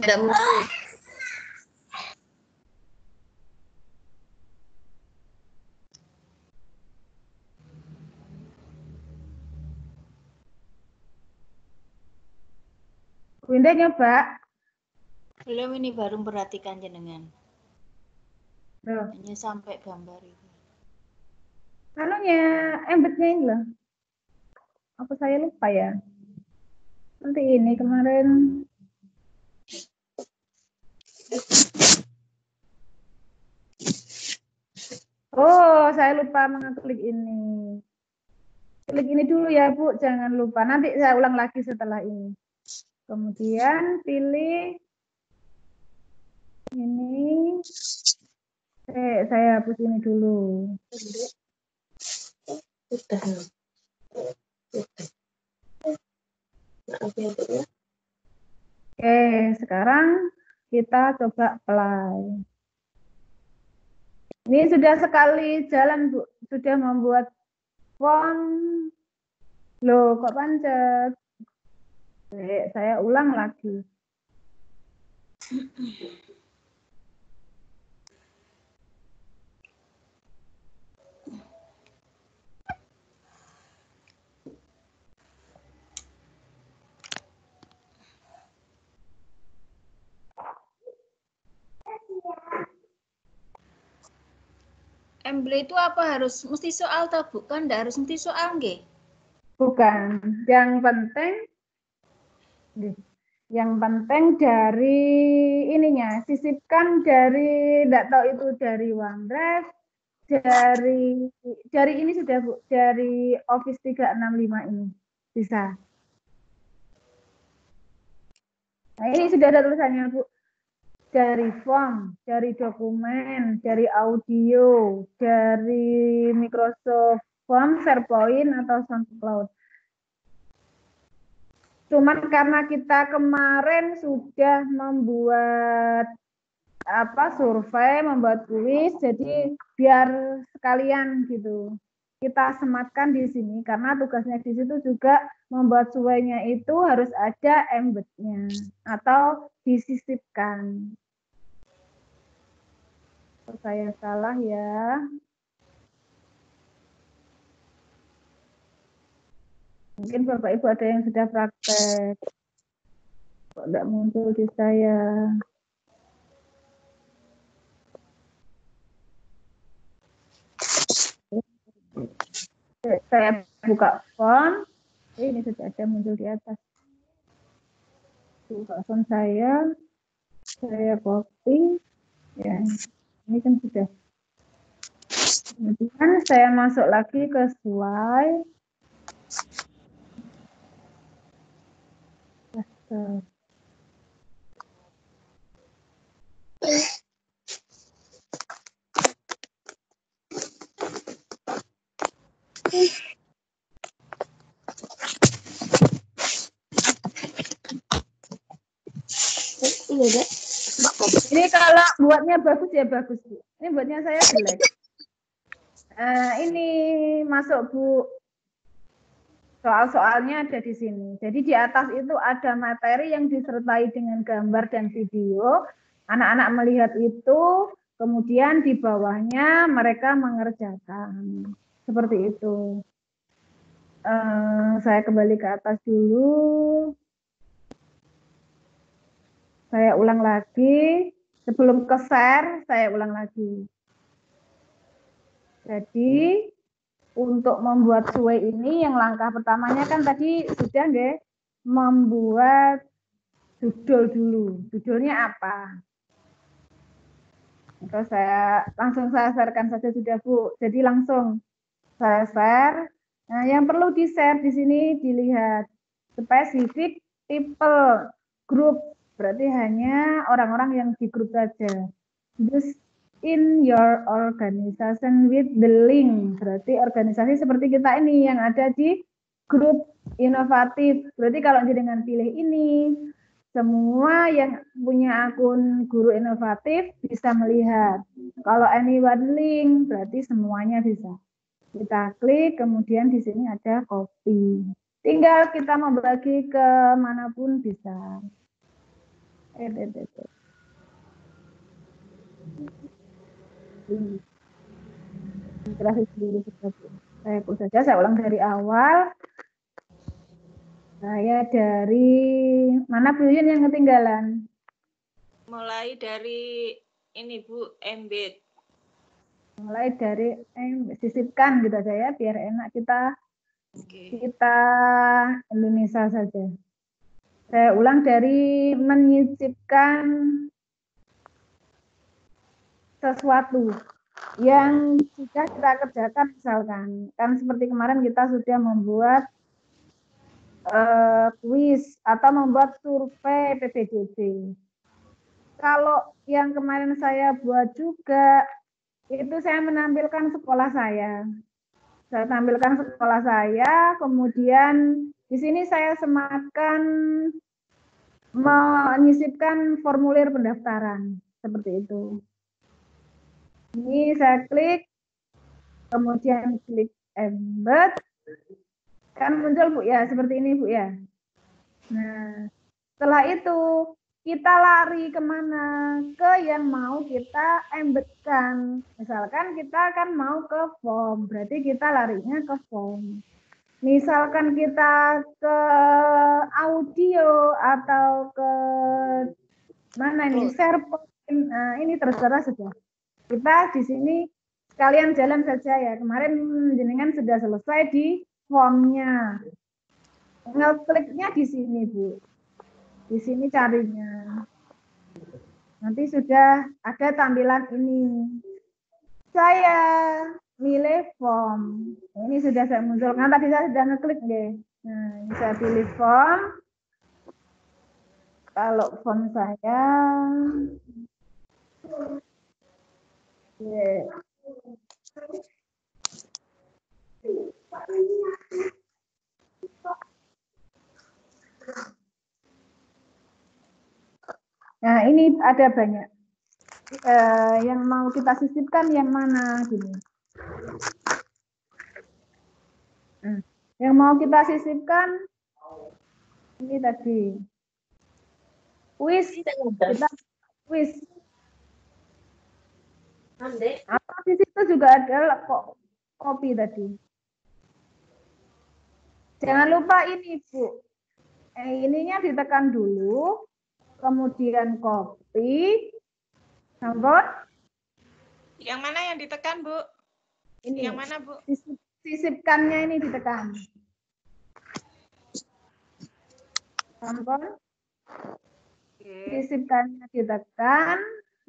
Tidak muncul. Winda nyoba. Belum, ini baru perhatikan jenengan. Loh, Hanya sampai gambar itu. anunya embednya ini loh. Apa saya lupa ya? Nanti ini kemarin. Oh, saya lupa mengeklik ini. Klik ini dulu ya Bu, jangan lupa. Nanti saya ulang lagi setelah ini. Kemudian pilih ini. Saya hapus ini dulu. Oke, sekarang kita coba play. Ini sudah sekali jalan Bu, sudah membuat font. Loh, kok pancet? Saya ulang lagi. Embel itu apa harus mesti soal atau bukan? Nggak harus mesti soal nggih. Bukan. Yang penting dari ininya, sisipkan dari, enggak tahu itu dari OneDrive, dari ini sudah Bu, dari Office 365 ini bisa. Nah, ini sudah ada tulisannya Bu. Dari form, dari dokumen, dari audio, dari Microsoft Form, SharePoint atau SoundCloud. Cuman karena kita kemarin sudah membuat survei, membuat kuis, jadi biar sekalian gitu. Kita sematkan di sini karena tugasnya di situ juga membuat suainya itu harus ada embed-nya atau disisipkan. Saya salah ya. Mungkin Bapak Ibu ada yang sudah praktek. Kok tidak muncul di saya? Saya buka font. Ini sudah ada muncul di atas. Buka font saya copy. Ya, ini kan sudah. Kemudian saya masuk lagi ke slide. Ini kalau buatnya bagus ya bagus Bu. Ini buatnya saya jelek. Ini masuk Bu. Soal-soalnya ada di sini. Jadi di atas itu ada materi yang disertai dengan gambar dan video. Anak-anak melihat itu, kemudian di bawahnya mereka mengerjakan. Seperti itu. Saya kembali ke atas dulu. Saya ulang lagi. Sebelum ke share, saya ulang lagi. Jadi, untuk membuat suai ini, yang langkah pertamanya kan tadi sudah deh, membuat judul dulu. Judulnya apa? Terus langsung saya sharekan saja sudah Bu. Jadi langsung saya share. Nah, yang perlu di-share di sini dilihat specific people group, berarti hanya orang-orang yang di grup saja. Just in your organization with the link, berarti organisasi seperti kita ini yang ada di grup inovatif. Berarti kalau dengan pilih ini, semua yang punya akun guru inovatif bisa melihat. Kalau anyone link, berarti semuanya bisa. Kita klik, kemudian di sini ada copy. Tinggal kita membagi ke manapun bisa. Saya hapus saja, saya ulang dari awal. Saya dari mana Bu Yun yang ketinggalan? Mulai dari ini Bu, embed. Mulai dari sisipkan gitu aja ya, biar enak kita Indonesia saja. Saya ulang dari menyisipkan sesuatu yang sudah kita kerjakan, misalkan kan seperti kemarin kita sudah membuat kuis atau membuat survei PPDB. Kalau yang kemarin saya buat juga itu saya menampilkan sekolah saya. Saya tampilkan sekolah saya, kemudian di sini saya sematkan menyisipkan formulir pendaftaran seperti itu. Ini saya klik, kemudian klik embed, kan muncul Bu ya, seperti ini Bu ya. Nah, setelah itu kita lari kemana? Ke yang mau kita embedkan. Misalkan kita kan mau ke form, berarti kita larinya ke form. Misalkan kita ke audio atau ke mana ini SharePoint, nah ini terserah saja. Kita di sini kalian jalan saja ya. Kemarin jenengan sudah selesai di formnya. Ngekliknya di sini, Bu. Di sini carinya. Nanti sudah ada tampilan ini. Saya milih form. Ini sudah saya munculkan. Tadi saya sudah ngeklik deh. Nah, bisa pilih form. Kalau form saya, nah ini ada banyak. Yang mau kita sisipkan yang mana gini? Yang mau kita sisipkan ini tadi. Kuis, kita kuis. Atau di situ juga ada kok kopi tadi. Jangan lupa ini, Bu. Ininya ditekan dulu, kemudian kopi, sampun. Yang mana yang ditekan, Bu? Ini. Yang mana, Bu? Sisipkannya ini ditekan. Sampun. Sisipkannya ditekan.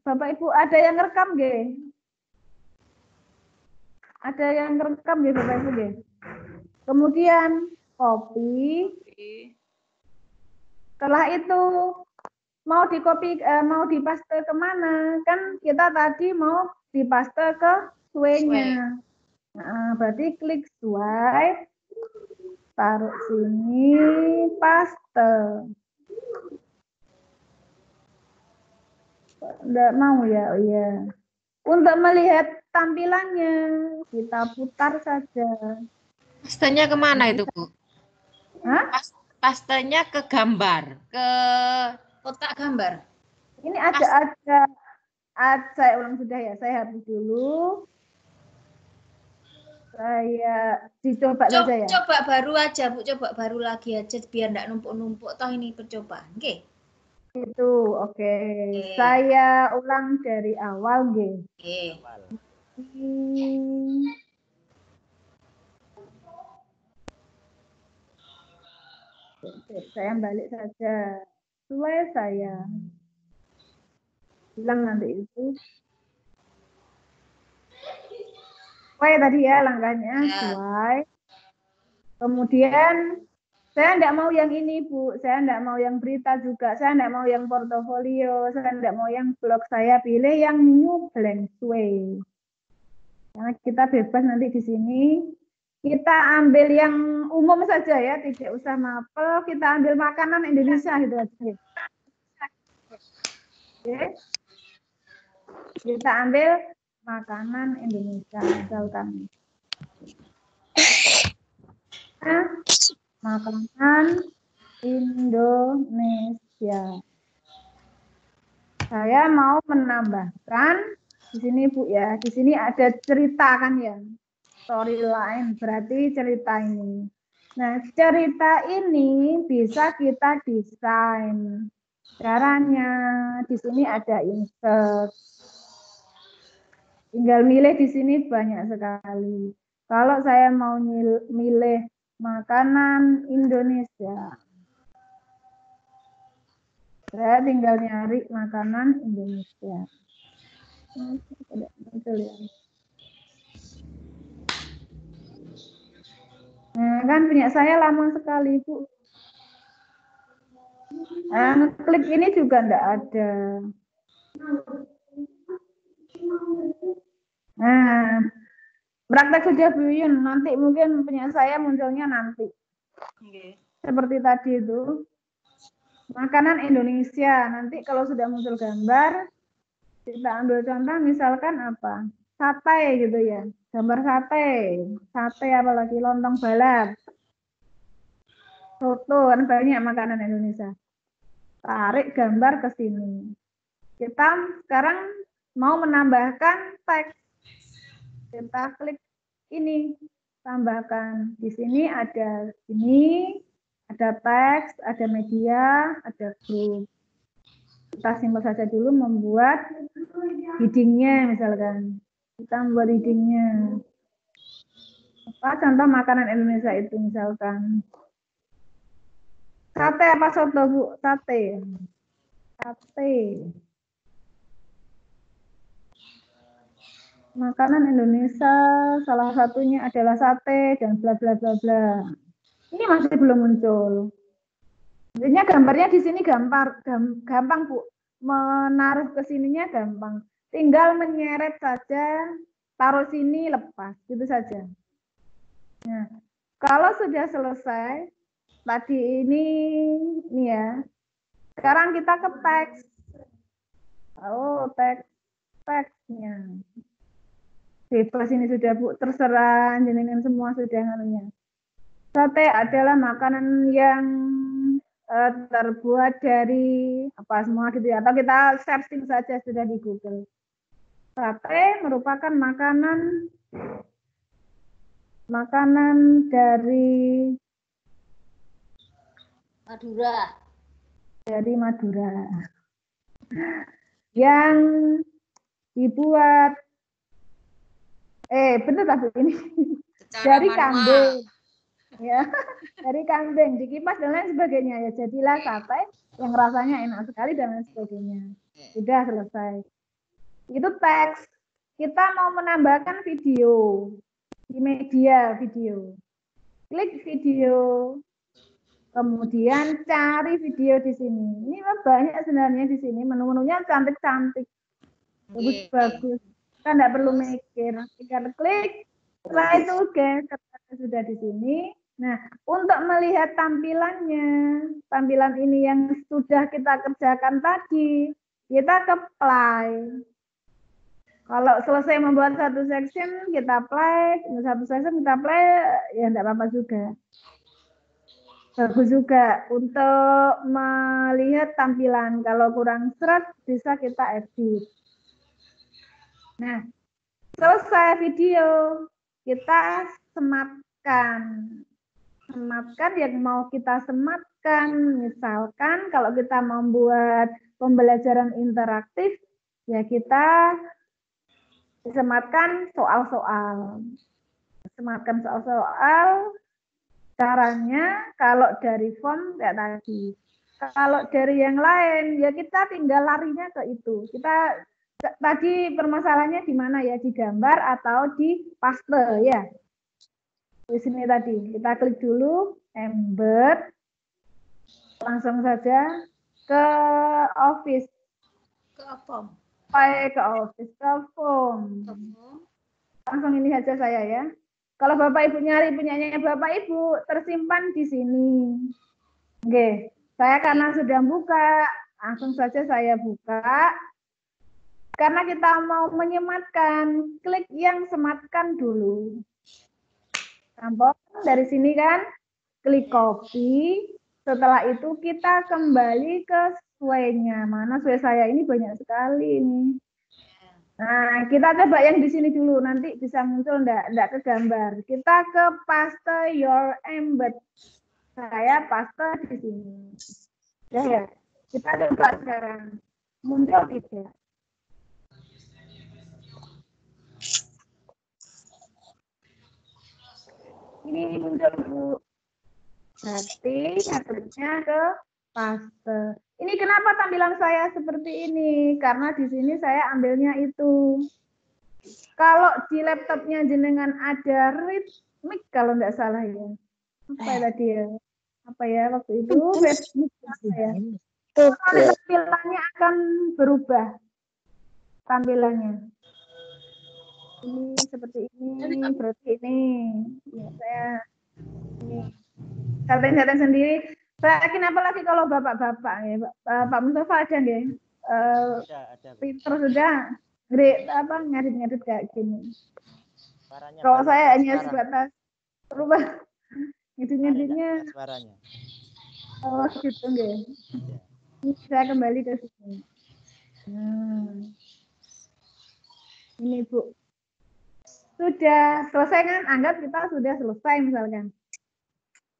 Bapak Ibu ada yang rekam nggih? Ada yang rekam nggih Bapak Ibu nggih? Kemudian copy. Setelah itu mau di copy, mau dipaste kemana? Kan kita tadi mau dipaste ke sway-nya. Nah, berarti klik swipe, taruh sini, paste. Enggak mau ya, oh iya. Untuk melihat tampilannya, kita putar saja. Pastenya kemana itu, Bu? Hah? Pastenya ke gambar, ke kotak gambar. Ini ada, saya ulang sudah ya, saya hapus dulu. Saya dicoba saja ya. Coba baru aja, Bu, coba baru lagi aja biar enggak numpuk-numpuk, toh ini percobaan. Oke. Itu, oke. Saya ulang dari awal, nggih. Oke. Saya balik saja. Sesuai saya. Bilang nanti itu. Sesuai tadi ya langkahnya. Sesuai. Kemudian saya tidak mau yang ini, Bu. Saya tidak mau yang berita juga. Saya tidak mau yang portofolio. Saya tidak mau yang blog. Saya pilih yang new blank slate. Karena kita bebas nanti di sini. Kita ambil yang umum saja ya, tidak usah mapel. Kita ambil makanan Indonesia gitu aja. Oke. Kita ambil makanan Indonesia misalkan. Makanan Indonesia. Saya mau menambahkan di sini, Bu ya. Di sini ada cerita kan ya. Storyline berarti cerita ini. Nah, cerita ini bisa kita desain. Caranya di sini ada insert. Tinggal milih di sini banyak sekali. Kalau saya mau milih makanan Indonesia, saya tinggal nyari makanan Indonesia. Nah, kan punya saya lama sekali, Bu. Nah, klik ini juga enggak ada. Nah, praktek sudah Bu Yun, nanti mungkin punya saya munculnya nanti. Seperti tadi itu. Makanan Indonesia, nanti kalau sudah muncul gambar, kita ambil contoh misalkan apa? Sate gitu ya. Gambar sate. Sate apalagi lontong balap. Soto, kan banyak makanan Indonesia. Tarik gambar ke sini. Kita sekarang mau menambahkan teks. Kita klik ini, tambahkan. Di sini ada ini, ada teks, ada media, ada grup. Kita simpel saja dulu membuat heading-nya misalkan. kita membuat readingnya. Apa contoh makanan Indonesia itu misalkan sate apa soto Bu? Sate. Sate. Makanan Indonesia salah satunya adalah sate dan bla bla bla bla. Ini masih belum muncul. Intinya gambarnya di sini gampang Bu. Menaruh ke sininya gampang. Tinggal menyeret saja, taruh sini lepas, gitu saja. Nah, kalau sudah selesai tadi ini ya. Sekarang kita ke teks. Oh, teksnya. Bebas ini sudah Bu, terserah jenengan semua sudah nganunya. Sate adalah makanan yang terbuat dari apa semua gitu ya. Atau kita searching saja sudah di Google. Sate merupakan makanan dari Madura. Yang dibuat bener tapi ini dari kambing. Ya, dari kambing dikipas dan lain sebagainya ya. Jadilah sate yang rasanya enak sekali dan lain sebagainya. Sudah selesai. Itu teks. Kita mau menambahkan video di media video. Klik video. Kemudian cari video di sini. Ini banyak sebenarnya di sini. Menu-menunya cantik-cantik. Bagus-bagus. Kita tidak perlu mikir. Tinggal klik. Setelah itu sudah di sini. Nah, untuk melihat tampilannya, tampilan ini yang sudah kita kerjakan tadi, kita ke play. Kalau selesai membuat satu section, kita play. Satu section kita play, ya tidak apa-apa juga. Bagus juga untuk melihat tampilan. Kalau kurang seret, bisa kita edit. Nah, selesai video, kita sematkan. Sematkan yang mau kita sematkan. Misalkan kalau kita membuat pembelajaran interaktif, ya kita sematkan soal-soal. Sematkan soal-soal. Caranya kalau dari form kayak tadi. Kalau dari yang lain ya kita tinggal larinya ke itu. Kita tadi permasalahannya di mana ya? Di gambar atau di paste ya. Di sini tadi kita klik dulu embed. Langsung saja ke office. Ke form. Ke office ke form. Langsung ini saja saya ya. Kalau Bapak Ibu nyari punyanya Bapak Ibu, tersimpan di sini. Oke, saya karena sudah buka, langsung saja saya buka. Karena kita mau menyematkan, klik yang sematkan dulu. Tampil dari sini kan, klik copy. Setelah itu kita kembali ke sway-nya. Mana sway saya ini banyak sekali ini. Nah, kita coba yang di sini dulu, nanti bisa muncul enggak ke gambar. Kita ke paste your embed. Saya paste di sini. Ya. Kita coba sekarang. Muncul tidak? Ini muncul Bu. Jadi, kliknya ke paste. Ini kenapa tampilan saya seperti ini? Karena di sini saya ambilnya itu. Kalau di laptopnya jenengan ada Rhythmic kalau nggak salah ya. Apa ya tadi ya? Apa ya waktu itu? Rhythmic apa ya? Tampilannya akan berubah. Tampilannya. Ini seperti ini, berarti ini. Ya, saya ini. Setting sendiri. Saya yakin apalagi kalau bapak-bapak ya, Pak Mustafa ada nggak? Ada. Pinter sudah, ngedit kayak gini. Kalau saya hanya sebatas berubah ngeditnya. Oh gitu nggak? Saya kembali ke sini. Ini Bu. Sudah selesai kan? Anggap kita sudah selesai misalkan.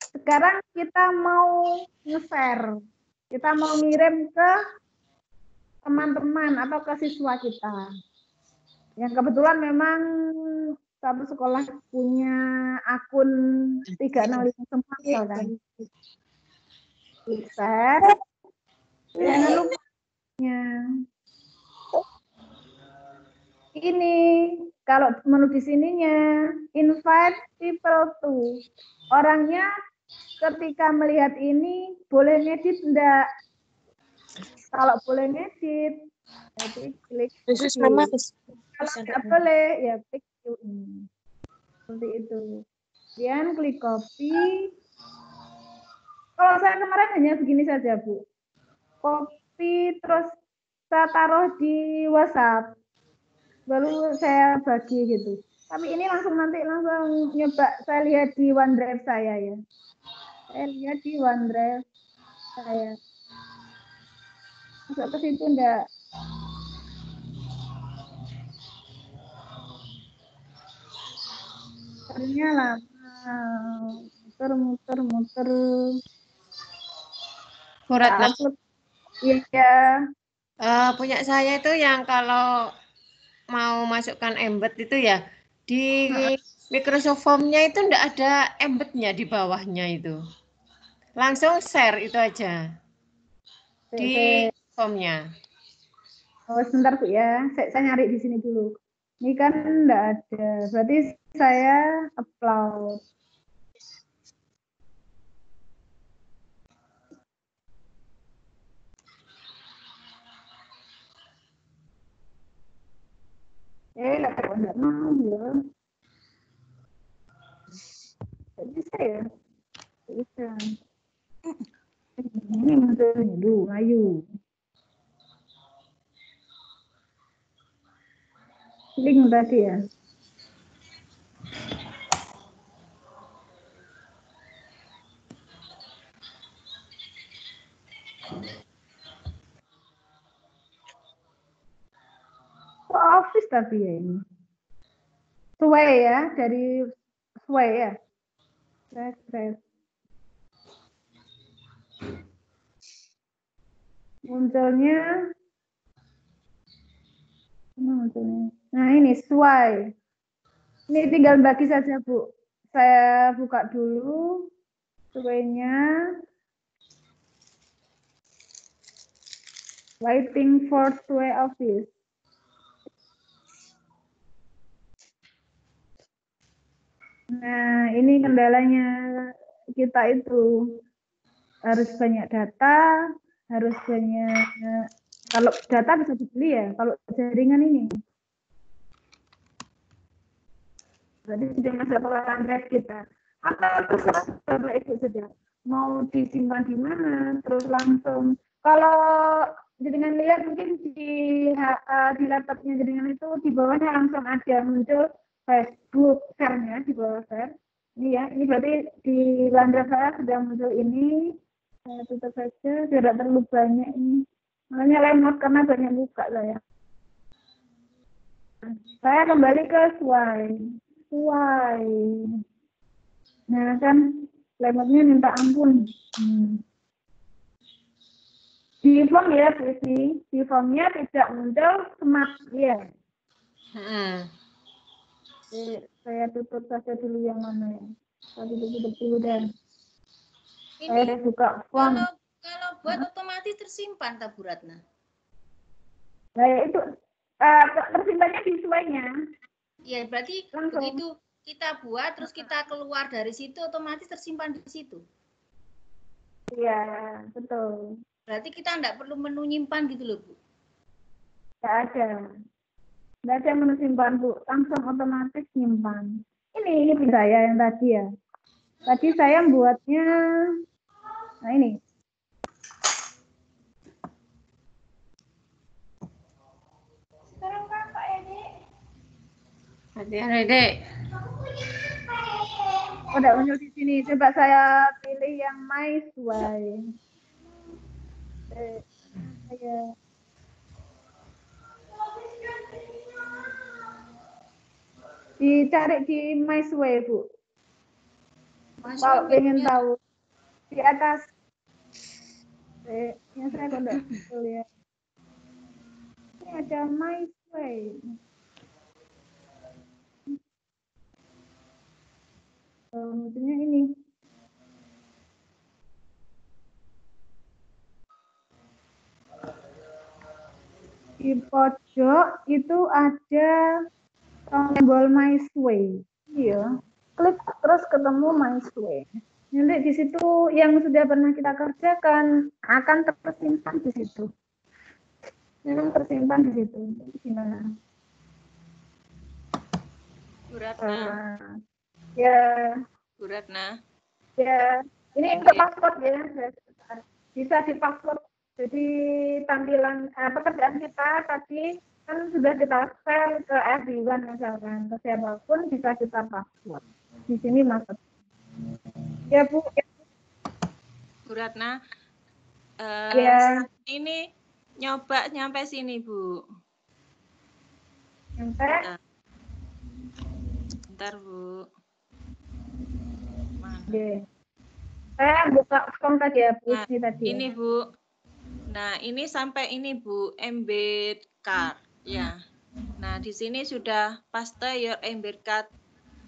Sekarang kita mau nge-share. Kita mau ngirim ke teman-teman atau ke siswa kita. Yang kebetulan memang satu sekolah punya akun 365 semua misalkan. Klik share. Jangan lupa ini kalau menu di sininya invite people to. Orangnya ketika melihat ini boleh ngedit enggak? Kalau boleh ngedit, jadi klik. Kalau tidak boleh, ya klik ini. Seperti itu. Kemudian klik copy. Kalau saya kemarin hanya begini saja, Bu. Copy, terus saya taruh di WhatsApp. Baru saya bagi gitu. Tapi ini langsung nyoba saya lihat di OneDrive saya ya. Saya lihat di OneDrive saya. Masuk ke situ enggak? Muternya lama. Muter. Bu Ratna, Iya. punya saya itu yang kalau mau masukkan embed itu ya di Microsoft Form-nya itu enggak ada embednya di bawahnya itu. Langsung share itu aja di formnya. Oh, sebentar Bu ya. Saya nyari di sini dulu. Ini kan enggak ada. Berarti saya upload. Enggak mau ya. Enggak bisa ya. Enggak bisa. Ini muncul dulu, ayo. Link tadi ya. Kok Office tapi ya ini. Sway ya, dari Sway ya. Refresh. Munculnya. Nah ini Sway. Ini tinggal bagi saja Bu. Saya buka dulu Sway-nya. Waiting for Sway Office. Nah, ini kendalanya kita itu harus banyak data, harus banyak, kalau data bisa dibeli ya, kalau jaringan ini. Berarti sudah masuk ke OneDrive kita. Atau terserah Bapak Ibu saja. Mau disimpan di mana, terus langsung. Kalau jaringan lihat mungkin di laptopnya jaringan itu di bawahnya langsung ada muncul Facebook share-nya di bawah share. Ini ya, ini berarti di OneDrive saya sudah muncul ini. Saya tutup saja, tidak terlalu banyak ini. Makanya lemot karena banyak buka saya. Saya kembali ke slide. Nah kan lemotnya minta ampun. Di form ya, di formnya tidak muncul smart ya. Saya tutup saja dulu yang mana ya. Saya tutup dulu dan saya buka form. Kalau buat otomatis tersimpan tak Bu Ratna? Nah itu tersimpannya di Sway-nya. Ya berarti langsung. Begitu kita buat terus kita keluar dari situ otomatis tersimpan di situ. Iya betul. Berarti kita enggak perlu menu nyimpan gitu loh Bu? Tidak ada menu simpan Bu, langsung otomatis nyimpan. Ini saya yang tadi ya. Tadi saya buatnya, nah ini. Sekarang kakak ya Dek. Hati-hati Dek. Udah muncul di sini. Coba saya pilih yang My Sway. Saya dicari di My Sway Bu. Kalau pengen tahu di atas. Yang saya kok enggak lihat. Ini ada My Sway. Maksudnya ini. Di pojok itu ada tombol My Way. Iya. Klik terus ketemu My Way. Nanti di situ yang sudah pernah kita kerjakan akan tersimpan di situ. Memang tersimpan di situ. Gimana? Bu Ratna, Ya, Bu Ratna. ya. Ini untuk password ya. Bisa di password. Jadi tampilan pekerjaan kita tadi kan sudah kita share ke everyone misalkan, ke siapapun bisa kita password. Di sini masuk. Ya Bu. Bu Ratna, Ya. ini nyoba nyampe sini Bu. Sampai. Bentar Bu. Mana? Oke. Saya buka form tadi ya Bu. Nah, Ini tadi. ini Bu. Nah, ini sampai ini Bu, embed card ya. Nah, di sini sudah paste your embed card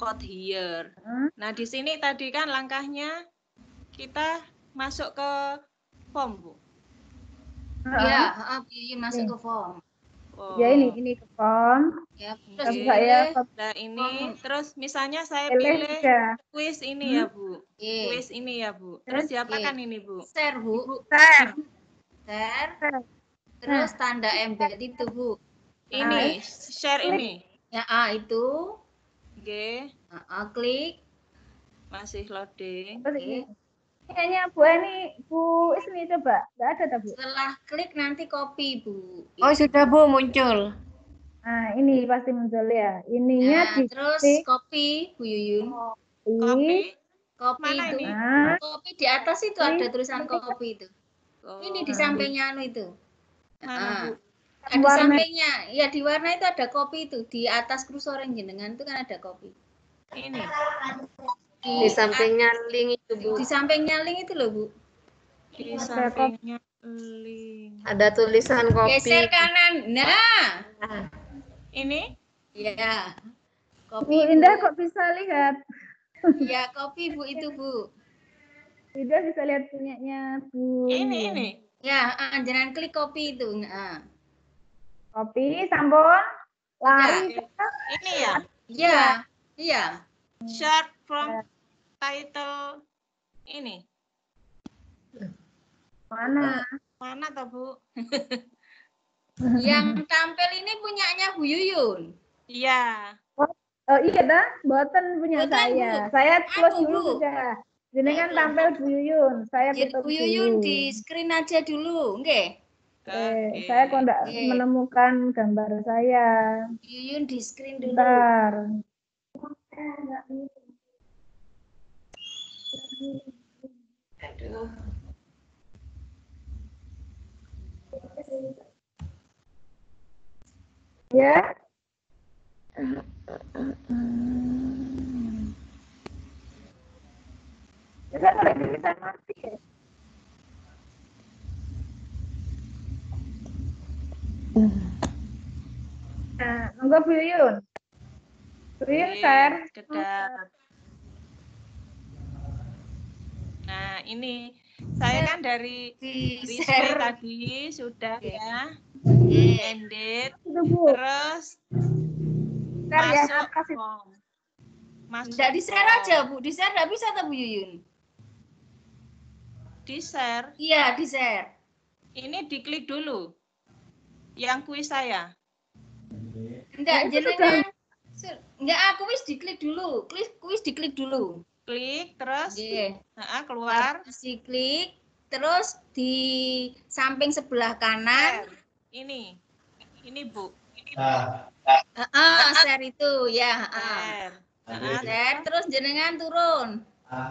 code here. Nah, di sini tadi kan langkahnya kita masuk ke form, Bu. Iya, masuk ke form. Oh. Ya ini ke form. Ya, Terus Buka ya. Nah, ini terus misalnya saya Pilih pilih ya. quiz ini ya, Bu. Oke. Quiz ini ya, Bu. Terus diapakan ini, Bu? Share, Bu. Share. Share. Terus tanda embed itu, Bu. Ini, share ini. Ya, itu. Oke. Klik. Masih loading. Terus ini. Kayaknya Bu Ismi coba. Nggak ada tak Bu? Setelah klik nanti copy, Bu. Oh, sudah Bu muncul. Nah, ini pasti muncul ya. Ininya Nah, terus copy, Bu Yuyun. Copy. Copy Mana itu. ini? Copy di atas itu ada tulisan copy itu. Ini di sampingnya itu. Mana, Bu? Di sampingnya, ya di warna itu ada copy itu. Di atas kursor yang jenengan itu kan ada copy. Ini. Di sampingnya link itu Bu. Di sampingnya link itu loh Bu. Di sampingnya link. Ada tulisan kopi. Geser kanan. Nah. Ini? Ya. Bu Copy. Indah kok bisa lihat? Ya copy Bu itu Bu. Indah bisa lihat punyanya Bu. Ini. Ya, jangan klik copy itu. Copy, sambung, lari. Ini ya? Iya. Iya. Short from title ini. Mana? Mana toh, Bu? Yang tampil ini punyanya Bu Yuyun. Iya. Oh iya dah, boten punya Boten, saya. Bu. Saya close Aku, dulu Bu. sudah. Jenengan tampil Bu Yuyun, saya Jadi tutup Bu dulu. Yuyun di screen aja dulu, nggih. Saya kok enggak Oke. menemukan gambar saya. Bu Yuyun di screen dulu. Bentar. Aduh. Ya. Bisa kalau bisa mati ya. Nah, monggo Bu Yuyun. Bu Yuyun share. Kedap. Nah, ini saya kan dari share. tadi sudah ya. Ended. Itu Bu. Terus Share ya, masuk kasih. form. Masuk Enggak di-share form. aja, Bu. Di-share enggak bisa tak Bu Yuyun? Di-share. Iya, di-share. Ini diklik dulu. Yang kuis saya. Enggak, jenengan. Enggak, aku wis diklik dulu. Kuis diklik dulu. Klik terus Nggih. keluar. Harus diklik, terus di samping sebelah kanan. Ini Bu. Share itu ya. Share. Share, terus jenengan turun.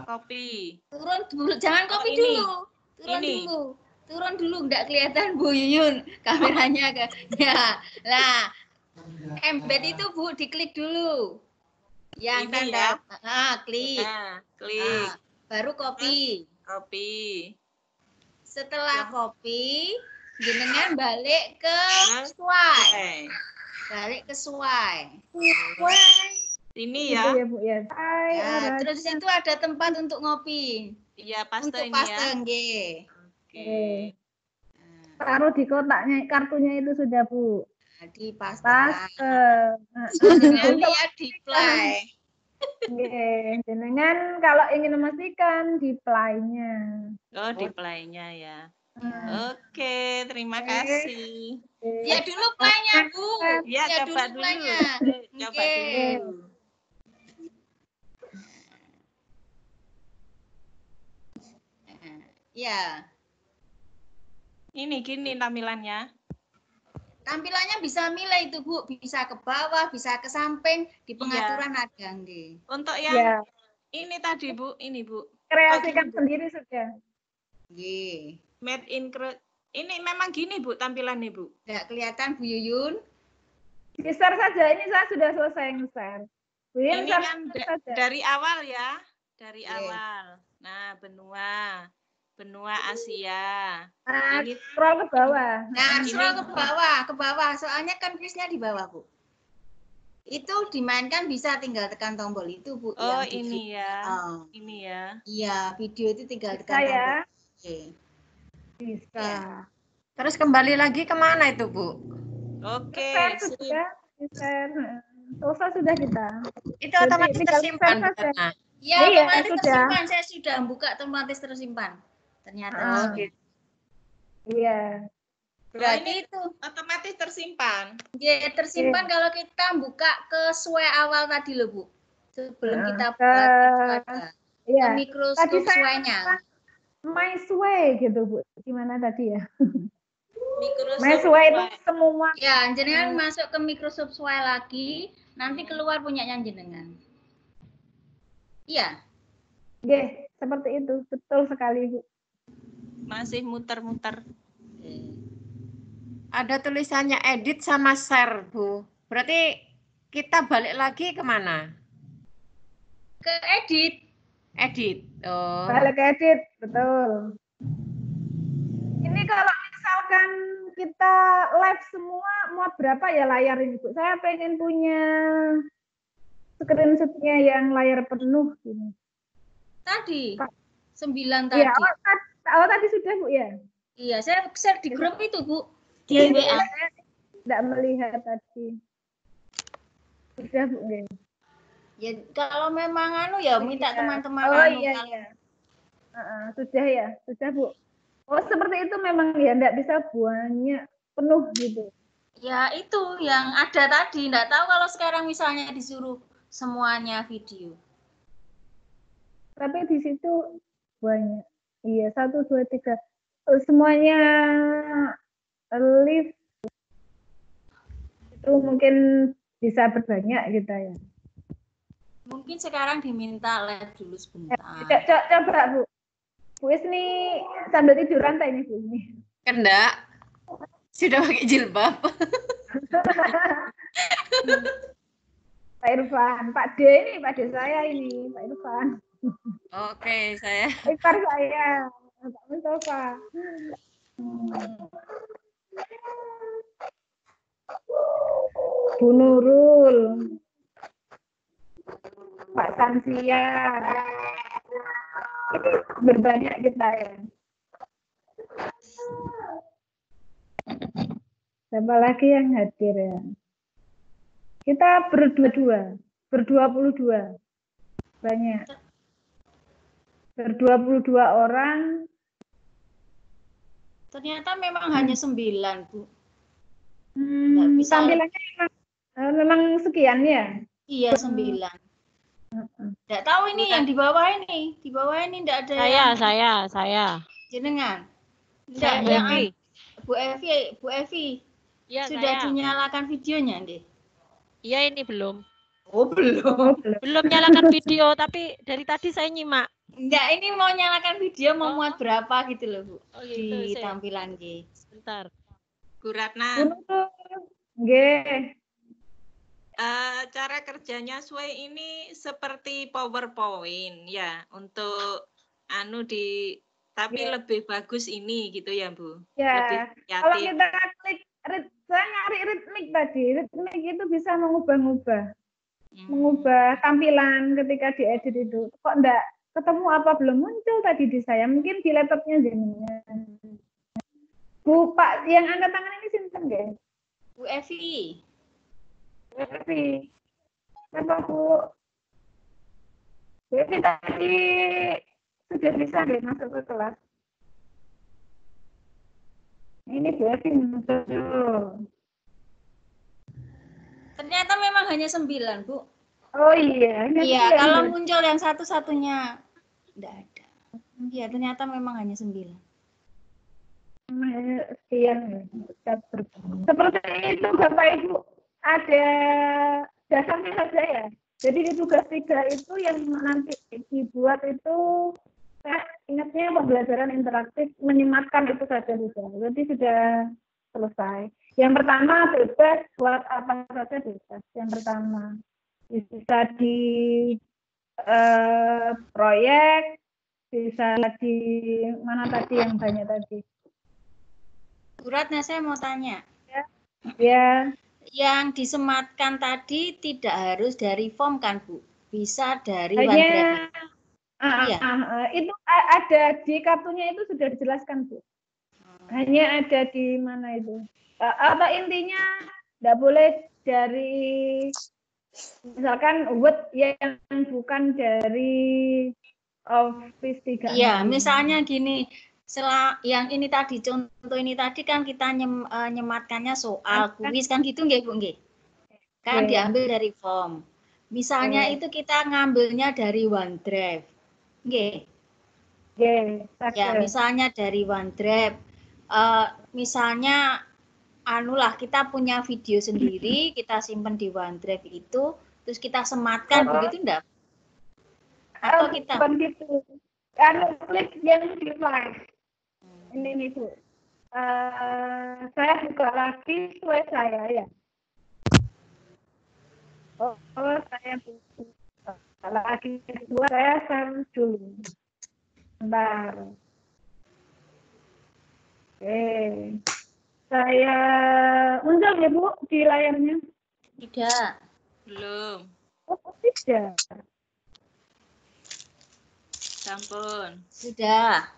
Copy. Turun dulu, jangan copy ini. dulu. Turun Ini. dulu. Turun dulu, enggak kelihatan Bu Yuyun. Kameranya ke. Ya. Lah. Embed itu Bu diklik dulu. Yang Ini tanda. Klik. Nah, klik. Baru copy. Copy. Setelah copy, jenengan balik ke swipe. Oke. Balik ke swipe. Sini Gitu ya. ya, Bu ya. Hai, Ya, Ara. terus itu ada tempat untuk ngopi. Iya, paste Untuk ini paste, ya. nggih. Oke. Taruh di kotaknya, kartunya itu sudah, Bu. Nah, di paste. Paste. Jenengan Untuk lihat di play. Nggih, jenengan kalau ingin memastikan di play-nya. Oh, di play-nya ya. Hmm. Oke, terima kasih. Lihat dulu play-nya, Bu. Ya, Lihat coba dulu dulu. play-nya. Coba Oke. dulu. Ya, Ini gini tampilannya. tampilannya bisa milih itu, Bu. Bisa ke bawah, bisa ke samping. Di pengaturan ada, nggih. Untuk yang Ya, ini tadi, Bu. Ini, Bu. kreasikan gini, Bu. sendiri sudah. Nggih. Made in ini memang gini, Bu, tampilannya, Bu. Nggak kelihatan, Bu Yuyun? Di-share saja, ini saya sudah selesai nge-share. Bu Yun, Ini share kan saja. dari awal ya. Dari Oke. awal. Nah, benua Asia. Nah, Ini scroll ke bawah. Nah, Ini- scroll ke bawah. Soalnya kan quiznya di bawah, Bu. Itu dimainkan bisa tinggal tekan tombol itu, Bu. Oh, yang video. ini ya. Oh. Ini ya. Iya, video itu tinggal Bisa tekan ya? tombol. Oke. Bisa. Ya. Terus kembali lagi kemana itu, Bu? Oke, Share sip. sudah, di-share. Selesai sudah kita. Itu Jadi, otomatis tinggal tersimpan, share Bu saja. Ratna. Ya, Iya, otomatis sudah. tersimpan. Saya sudah buka otomatis tersimpan. Ternyata. Ah. gitu. Iya. Berarti ini itu otomatis tersimpan. ya, tersimpan kalau kita buka ke SWE awal tadi loh, Bu. Sebelum kita Ke- buat itu ada. Iya. Ke mikroskop Tadi saya SWE-nya. My Sway gitu, Bu. Gimana tadi ya? Microsoft My Sway itu Word. semua. Ya, jenengan masuk ke Microsoft SWE lagi, nanti keluar punyanya jenengan. Iya. Nggih, seperti itu. Betul sekali, Bu. Masih muter-muter. Ada tulisannya edit sama share, Bu. Berarti kita balik lagi kemana? Ke edit. Edit. Oh. Balik edit, betul. Ini kalau misalkan kita live semua, muat berapa ya layar ini, Bu? Saya pengen punya screenshot-nya yang layar penuh. Gini. Tadi. Pak. 9 Iya, tadi. tadi sudah, Bu, ya? Iya, saya share di grup itu, Bu. Di Iya, WA. saya tidak melihat tadi. Sudah, Bu, nggih. Ya, kalau memang ya minta Iya. teman-teman Oh, kalau iya. Sudah ya, sudah, Bu. Oh, seperti itu memang ya, enggak bisa banyak penuh gitu. ya itu yang ada tadi. Nggak tahu kalau sekarang misalnya disuruh semuanya video. Tapi di situ banyak. Iya, 1, 2, 3. Semuanya live itu mungkin bisa berbanyak kita ya. Mungkin sekarang diminta live dulu sebentar. Coba, Bu. Bu Isni sambil tiduran tak ini, Bu Isni? Enggak. Sudah pakai jilbab. Pak Irfan, Pak D ini, Pak D saya ini, Pak Irfan. Oke, saya. Ipar saya, Pak Mustafa. Bu Nurul, Pak Sansia, berbanyak kita ya. Siapa lagi yang hadir ya? Kita berdua-dua, banyak. 22 orang. Ternyata memang hanya 9, Bu. Nggak bisa Tampilannya memang sekian ya? Iya, 9. Nggak tahu ini yang di bawah ini. Di bawah ini nggak ada yang Saya. jenengan. Saya, Nggak, Bu yang Evi. Bu Evi. Ya, Sudah saya. dinyalakan videonya, Deh. Iya, ini belum. Oh, belum. Belum nyalakan video, tapi dari tadi saya nyimak. Enggak, ini mau nyalakan video mau Oh. muat berapa gitu loh, Bu. Oh, gitu. Di Saya. tampilan G. Sebentar. Bu Ratna, Nggih. cara kerjanya SWE ini seperti PowerPoint ya untuk tapi Ya. lebih bagus ini gitu ya, Bu. Ya. Lebih Kalau kreatif. kita klik saya nyari ritmik tadi. Ritmik itu bisa mengubah-ubah. mengubah tampilan ketika diedit itu. Kok enggak ketemu apa belum muncul tadi di saya? Mungkin di laptopnya jenengan. Bu, Pak, yang angkat tangan ini sinten nggih? Bu Evi. Bu Evi. Kenapa Bu? Bu Evi tadi sudah bisa nggih masuk ke kelas? Ini Bu Evi muncul dulu. Ternyata memang hanya 9, Bu. Oh iya. Iya, kalau muncul yang satu-satunya enggak ada. Iya, ternyata memang hanya 9. Sekian. Seperti itu Bapak Ibu, ada dasarnya saja ya. Jadi di tugas 3 itu yang nanti dibuat itu, saya ingatnya pembelajaran interaktif, menyematkan itu saja sudah. Jadi sudah selesai. Yang pertama bebas, buat apa saja bebas. Yang pertama bisa di proyek, bisa di mana tadi yang banyak tadi. Bu Ratna, saya mau tanya. Ya. Yang disematkan tadi tidak harus dari form kan, Bu? Bisa dari Hanya, OneDrive. Iya. Itu ada di kartunya itu sudah dijelaskan, Bu. Hanya ada di mana itu. Atau intinya tidak boleh dari misalkan Word yang bukan dari Office 3. Iya, misalnya gini, yang ini tadi, contoh ini tadi kan kita nyematkannya soal kuis kan gitu nggih Bu nggih? Kan diambil dari form. Misalnya itu kita ngambilnya dari OneDrive. Nggih. Ya, misalnya dari OneDrive. Misalnya anulah kita punya video sendiri, kita simpan di OneDrive itu, terus kita sematkan begitu enggak? Atau kita begitu. Kan klik yang di flash. Ini nih Bu. Saya buka lagi sesuai saya ya. Saya buka lagi kedua, saya share dulu. Bentar. Oke. Saya muncul ya Bu di layarnya? Tidak. Belum. Oh, tidak. Sampun. Sudah.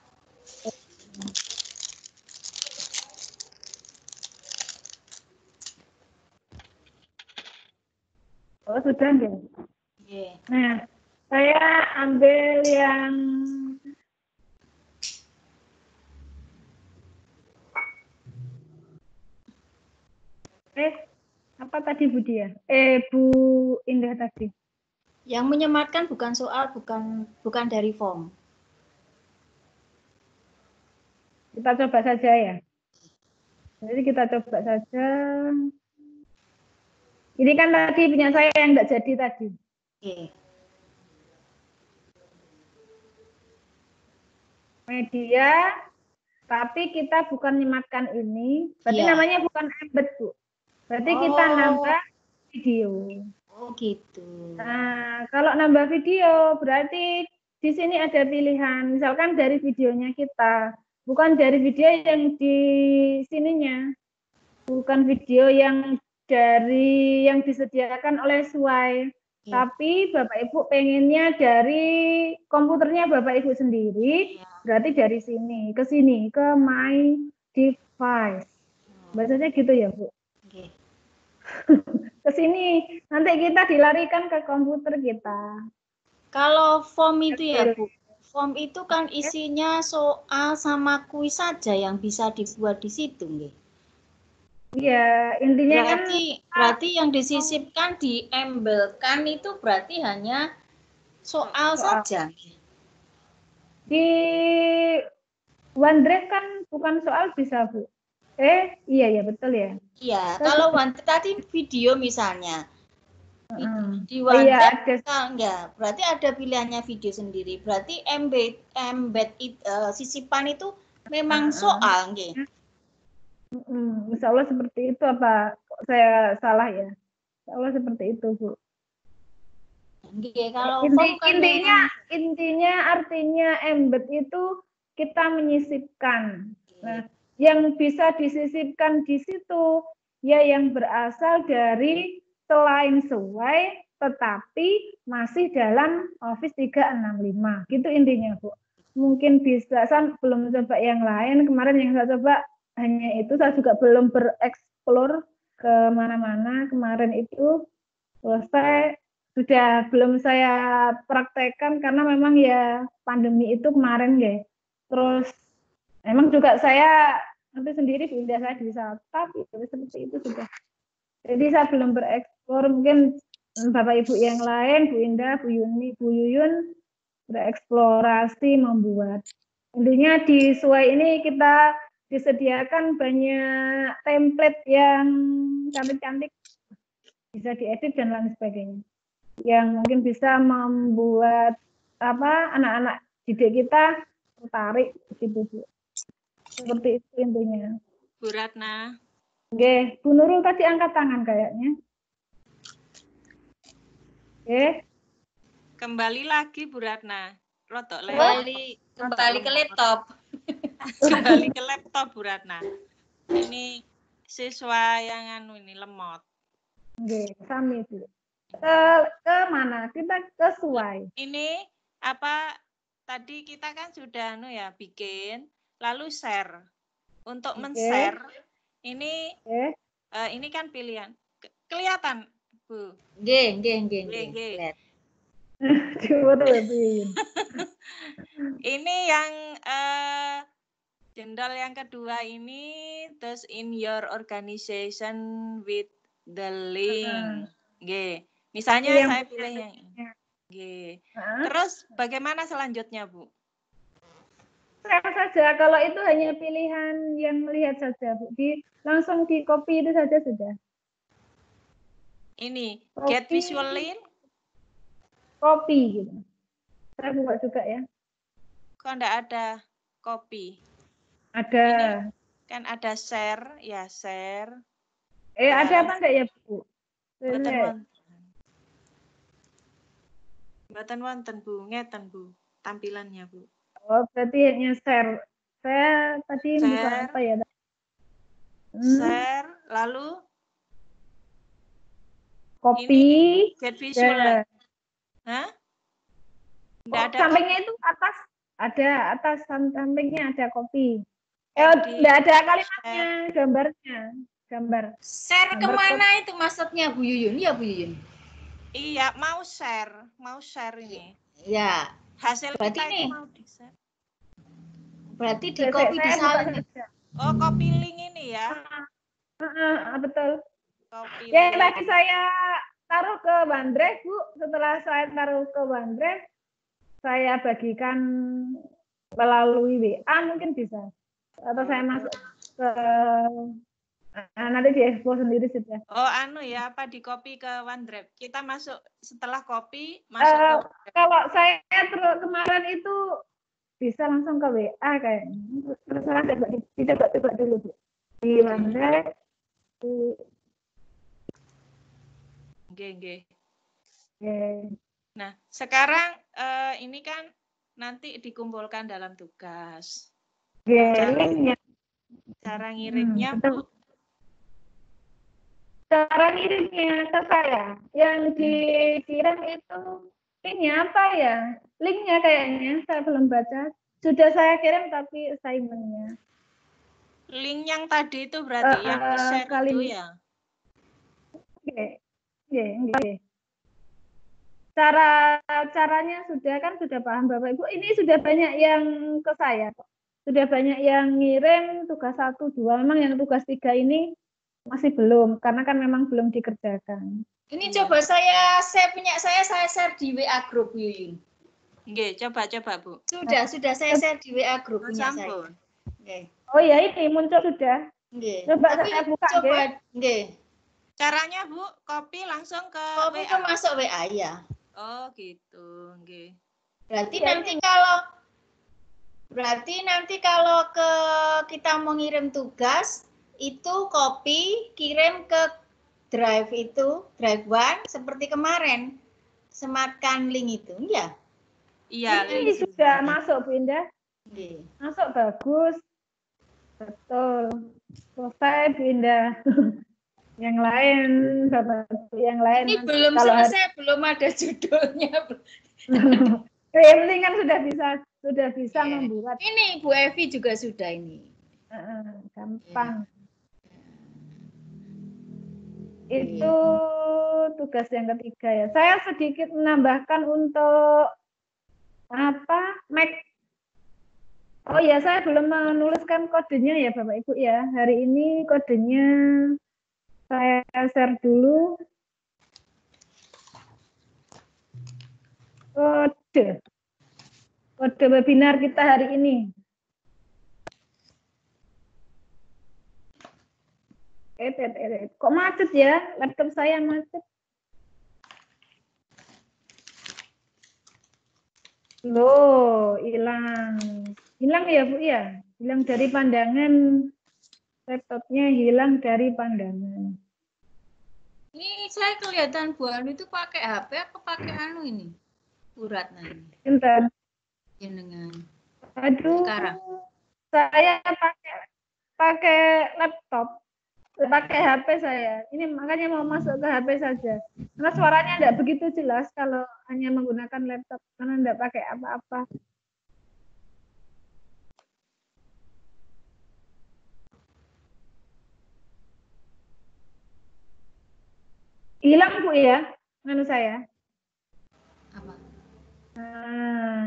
Oh, sudah enggak? Yeah. Nah, saya ambil yang apa tadi Bu Dia? Bu Indah tadi. Yang menyematkan bukan soal, bukan dari form. Kita coba saja ya. Jadi kita coba saja. Ini kan tadi punya saya yang enggak jadi tadi. Okay. Media, tapi kita bukan menyematkan ini. Berarti namanya bukan embed Bu. Berarti kita nambah video. Oh gitu. Nah, kalau nambah video berarti di sini ada pilihan. Misalkan dari videonya kita, bukan dari video yang di sininya. Bukan video yang dari yang disediakan oleh Swai. Tapi Bapak Ibu pengennya dari komputernya Bapak Ibu sendiri, berarti dari sini ke sini ke My Device. Bahasanya gitu ya, Bu. Okay. Ke sini nanti kita dilarikan ke komputer kita. Kalau form itu ya Bu, form itu kan isinya soal sama kuis saja yang bisa dibuat di situ, nggih. Iya, intinya berarti yang disisipkan, diembelkan itu berarti hanya soal saja. Di OneDrive kan bukan soal bisa, Bu. Iya ya, betul ya. Iya, kalau tadi video misalnya. Di OneDrive enggak, berarti ada pilihannya video sendiri. Berarti embed sisipan itu memang soal, nggih. Insya Allah seperti itu, apa saya salah ya? Insya Allah seperti itu, Bu. Nggih, kalau intinya artinya embed itu kita menyisipkan. Nah, yang bisa disisipkan di situ ya yang berasal dari selain Sway, tetapi masih dalam Office 365. Gitu intinya, Bu. Mungkin bisa, saya belum coba yang lain. Kemarin yang saya coba hanya itu, saya juga belum bereksplor ke mana-mana. Kemarin itu selesai, sudah belum saya praktekkan karena memang ya pandemi itu kemarin ya. Terus memang juga saya nanti sendiri pindah saya di Satap, seperti itu sudah. Jadi saya belum bereksplor, mungkin Bapak Ibu yang lain, Bu Indah, Bu Yuni, Bu Yuyun, bereksplorasi membuat. Intinya di Suai ini kita disediakan banyak template yang cantik-cantik, bisa diedit dan lain sebagainya. Yang mungkin bisa membuat anak-anak didik kita tertarik gitu, Bu. Seperti itu intinya. Bu Ratna. Oke, Bu Nurul tadi angkat tangan kayaknya. Oke. Kembali lagi Bu Ratna. Rotok Kembali ke laptop. Kembali ke laptop Bu Ratna. Ini siswa yang ini lemot. Oke, sami Bu. Ke mana? Kita ke Suai. Ini tadi kita kan sudah bikin lalu share. Untuk men-share ini ini kan pilihan. Kelihatan Bu. Nggih. Ini yang jendol yang kedua ini, terus in your organization with the link. Oke. Misalnya saya pilih yang ini. Oke. Terus bagaimana selanjutnya, Bu? Saya saja, kalau itu hanya pilihan yang melihat saja, Bu. Langsung di copy itu saja sudah. Ini, get visual link. Copy gitu. Saya buka juga ya. Kok enggak ada copy? Ada. Ini kan ada share, ya share. Ada apa enggak ya, Bu? Mboten wonten, Bu. Ngeten, Bu. Tampilannya, Bu. Oh, berarti hanya share. Saya tadi buka apa ya? Share, lalu copy, get visual. Hah? Sampingnya itu atas sampingnya ada copy. Enggak ada kalimatnya, gambar. Share kemana itu maksudnya Bu Yuyun? Ya Bu Yuyun. Iya, mau share ini. Ya. Hasil berarti kita ini mau di-share. Berarti di copy di salin. Oh, copy link ini ya. Betul. Copy yang link. tadi saya taruh ke OneDrive, Bu. Setelah saya taruh ke OneDrive, saya bagikan melalui WA mungkin bisa. Atau saya masuk ke nanti diekspos sendiri sudah. Oh, di copy ke OneDrive. Kita masuk setelah copy masuk ke kalau saya terus kemarin itu bisa langsung ke WA kayaknya. Terus saya coba dulu, Bu. Di OneDrive. Oke. Nah, sekarang ini kan nanti dikumpulkan dalam tugas. Cara ngirimnya, Bu. Cara ngirimnya ke saya. Yang dikirim itu linknya apa ya? Linknya kayaknya saya belum baca. Sudah saya kirim tapi assignment-nya. Link yang tadi itu berarti yang di-share itu ya? Oke. Caranya sudah paham Bapak Ibu. Ini sudah banyak yang ke saya kok. Sudah banyak yang ngirim tugas 1, 2. Memang yang tugas 3 ini masih belum karena kan memang belum dikerjakan. Ini coba saya share di WA grup Yuyun. Oke, coba Bu. Sudah saya share di WA grup punya saya. Oke. Oh ya, ini muncul sudah. Nggih. Coba saya buka nggih. Caranya Bu, copy langsung ke WA. Copy masuk WA ya. Oh, gitu. Nggih. Berarti nanti kalau kita mau ngirim tugas itu copy kirim ke drive 1 seperti kemarin. Sematkan link itu ya. Iya, ini sudah masuk Bu Indah. Nggih. Masuk bagus. Betul. Selesai Bu Indah. Yang lain, Bapak Ibu, yang lain. Ini belum Kalau hari- selesai, belum ada judulnya. yang penting kan sudah bisa Iya. membuat. Ini Bu Evi juga sudah ini. Gampang. Itu tugas yang ketiga ya. Saya sedikit menambahkan untuk apa? Mac. Oh ya, saya belum menuliskan kodenya ya Bapak Ibu ya. Hari ini kodenya saya share dulu. Kode webinar kita hari ini. Kok macet ya? Laptop saya macet. Loh, hilang. Hilang ya, Bu ya? Hilang dari pandangan. Laptopnya hilang dari pandangan. Ini saya kelihatan Bu Anu itu pakai HP apa pakai anu ini? Bu Ratna ini. Bentar. Jenengan. Aduh. Sekarang. Saya pakai laptop. Pakai HP saya. Ini makanya mau masuk ke HP saja. Karena suaranya tidak begitu jelas kalau hanya menggunakan laptop. Karena tidak pakai apa-apa. Hilang Bu ya, anu saya. Apa?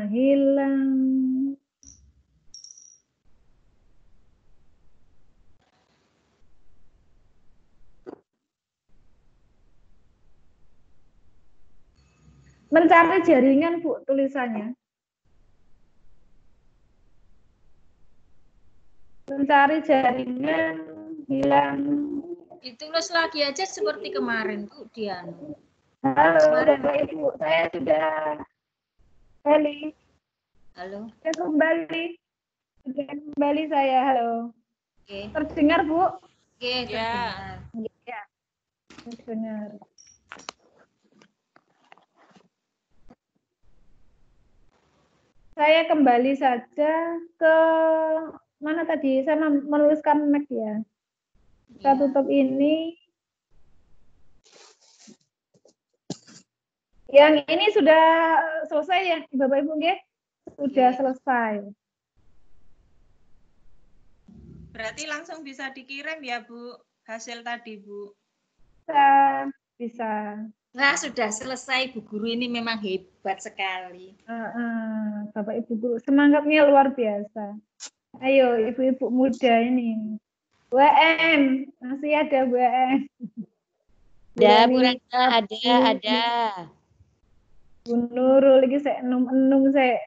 Hilang. Mencari jaringan, Bu, tulisannya. Mencari jaringan, hilang. Ditulis lagi aja seperti kemarin, Bu Dian. Halo, Kemarin. Bapak Ibu, saya sudah kembali. Halo. Sudah kembali saya, halo. Oke. Terdengar, Bu? Oke, terdengar. Ya, terdengar. Saya kembali saja ke mana tadi? Saya menuliskan Mac ya. Saya tutup ini. Yang ini sudah selesai ya, Bapak Ibu nggih? Sudah selesai. Berarti langsung bisa dikirim ya, Bu, hasil tadi, Bu? Bisa. Nah, sudah selesai Bu Guru ini memang hebat sekali. Bapak Ibu guru, semangatnya luar biasa. Ayo ibu-ibu muda ini. WM, masih ada WM. Ada, Bu Ratna, ada. Bu Nurul lagi saya enum saya.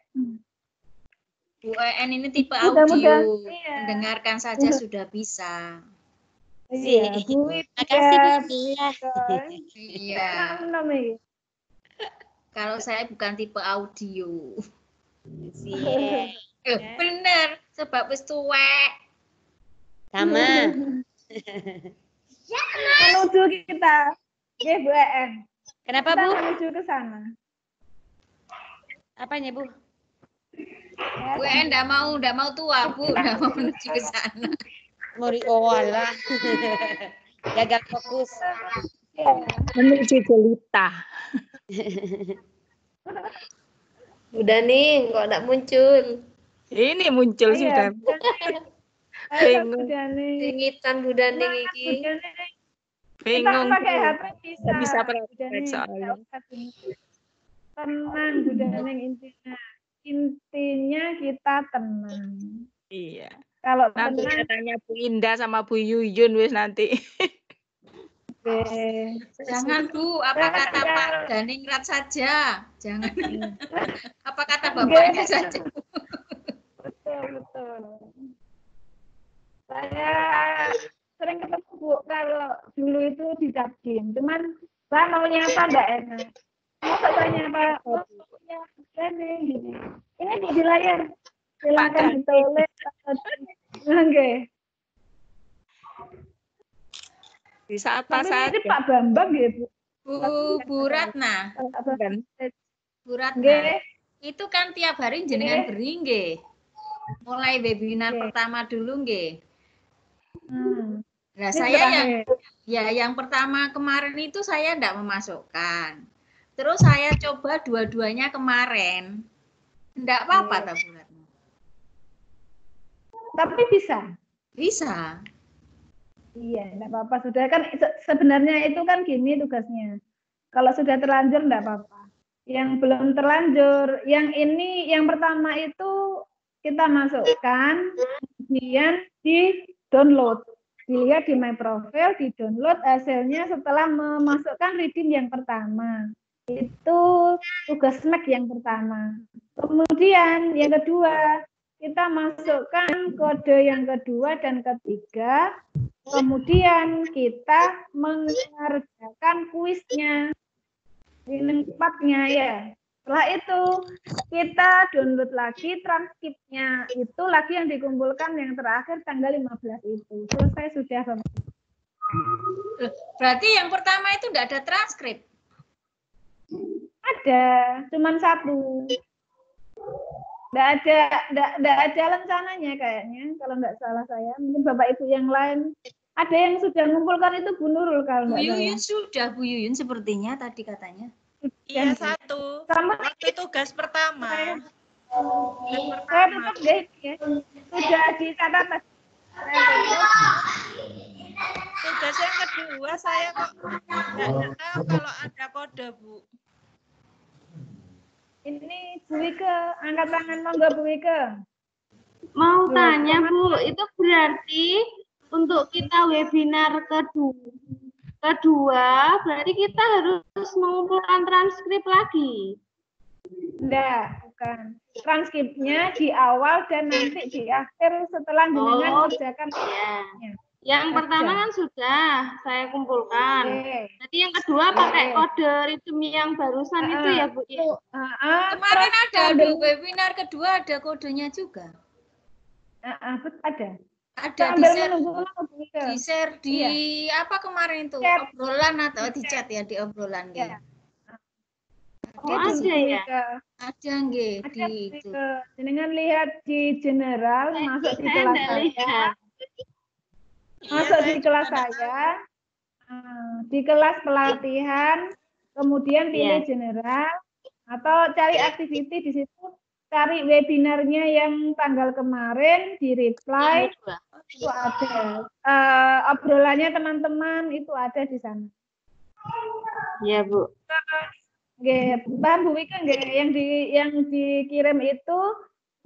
Bu EN ini tipe Mudah-mudahan, audio, iya. mendengarkan saja sudah bisa. Iya, Bu Makasih, Bu. Iya. Kalau saya bukan tipe audio. Bener, sebab wis tuwek. Sama. Menuju kita. Oke, Bu EN. Kenapa, Kita Bu? menuju ke sana. Apanya, Bu? Bu EN enggak mau tua, Bu, enggak mau menuju ke sana. Alah. Gagal fokus. Menuju jelita. Udah nih, kok enggak muncul? Ini muncul sudah. Bingung. Singitan Bu Daning iki. Bingung. Kita pakai HP bisa. Bisa praktek soalnya. Tenang, Bu Daning intinya. Intinya kita tenang. Iya. Kalau Nanti tenang, tanya Bu Indah sama Bu Yuyun wis nanti. Jangan Bu, apa kata Pak Daningrat saja. Jangan. Apa kata Bapaknya saja. Betul. Saya sering ketemu Bu, kalau dulu itu di Dabkin. Cuman Mbak maunya apa enggak enak. Masa tanya Pak, maunya ini gini. Ini di layar. Silakan ditulis. Oke. Bisa apa saja. Ini Pak Bambang ya, Bu? Bu Ratna. Bu Ratna. Nggih. Itu kan tiap hari jenengan beri nggih. Mulai webinar pertama dulu nggih. Nah, Ini saya terakhir. yang pertama kemarin itu saya enggak memasukkan. Terus saya coba dua-duanya kemarin. Enggak apa-apa, Bu Ratna. Tapi bisa. Bisa. Iya, enggak apa-apa. Sudah kan sebenarnya itu kan gini tugasnya. Kalau sudah terlanjur enggak apa-apa. Yang belum terlanjur, yang ini yang pertama itu kita masukkan, kemudian di-download. Dilihat di My Profile, di-download hasilnya setelah memasukkan redeem yang pertama. Itu tugas Mac yang pertama. Kemudian yang kedua, kita masukkan kode yang kedua dan ketiga. Kemudian kita mengerjakan kuisnya. Ini tempatnya ya. Setelah itu kita download lagi transkripnya. Itu lagi yang dikumpulkan yang terakhir tanggal 15 itu. Selesai sudah. Berarti yang pertama itu enggak ada transkrip. Ada, cuman satu. Enggak ada rencananya kayaknya kalau enggak salah saya. Mungkin Bapak Ibu yang lain ada yang sudah mengumpulkan itu Bu Nurul kalau Bu enggak salah. Yuyun sudah, Bu Yuyun sepertinya tadi katanya. Iya, satu. Waktu tugas pertama. Saya tutup deh ya. Sudah dicatat. Tugas yang kedua saya kok nggak tahu kalau ada kode, Bu. Ini Bu Wike, angkat tangan monggo Bu Wike. Mau tanya Bu, itu berarti untuk kita webinar kedua berarti kita harus mengumpulkan transkrip lagi? Enggak, bukan. Transkripnya di awal dan nanti di akhir setelah jenengan mengerjakan. Ya. Yang pertama kan sudah saya kumpulkan. Nanti yang kedua pakai kode ritme yang barusan itu ya Bu. Kemarin ada di webinar kedua ada kodenya juga. Ada. Ada di share di apa kemarin itu obrolan atau di chat ya di obrolan gitu. Ada ya? Ada nggih di itu. Jenengan lihat di general masuk di kelas saya. Masuk di kelas saya. Di kelas pelatihan, kemudian pilih general atau cari activity di situ, cari webinarnya yang tanggal kemarin, di reply. Itu ada obrolannya teman-teman itu ada di sana. Iya Bu. Paham Bu Wike yang dikirim itu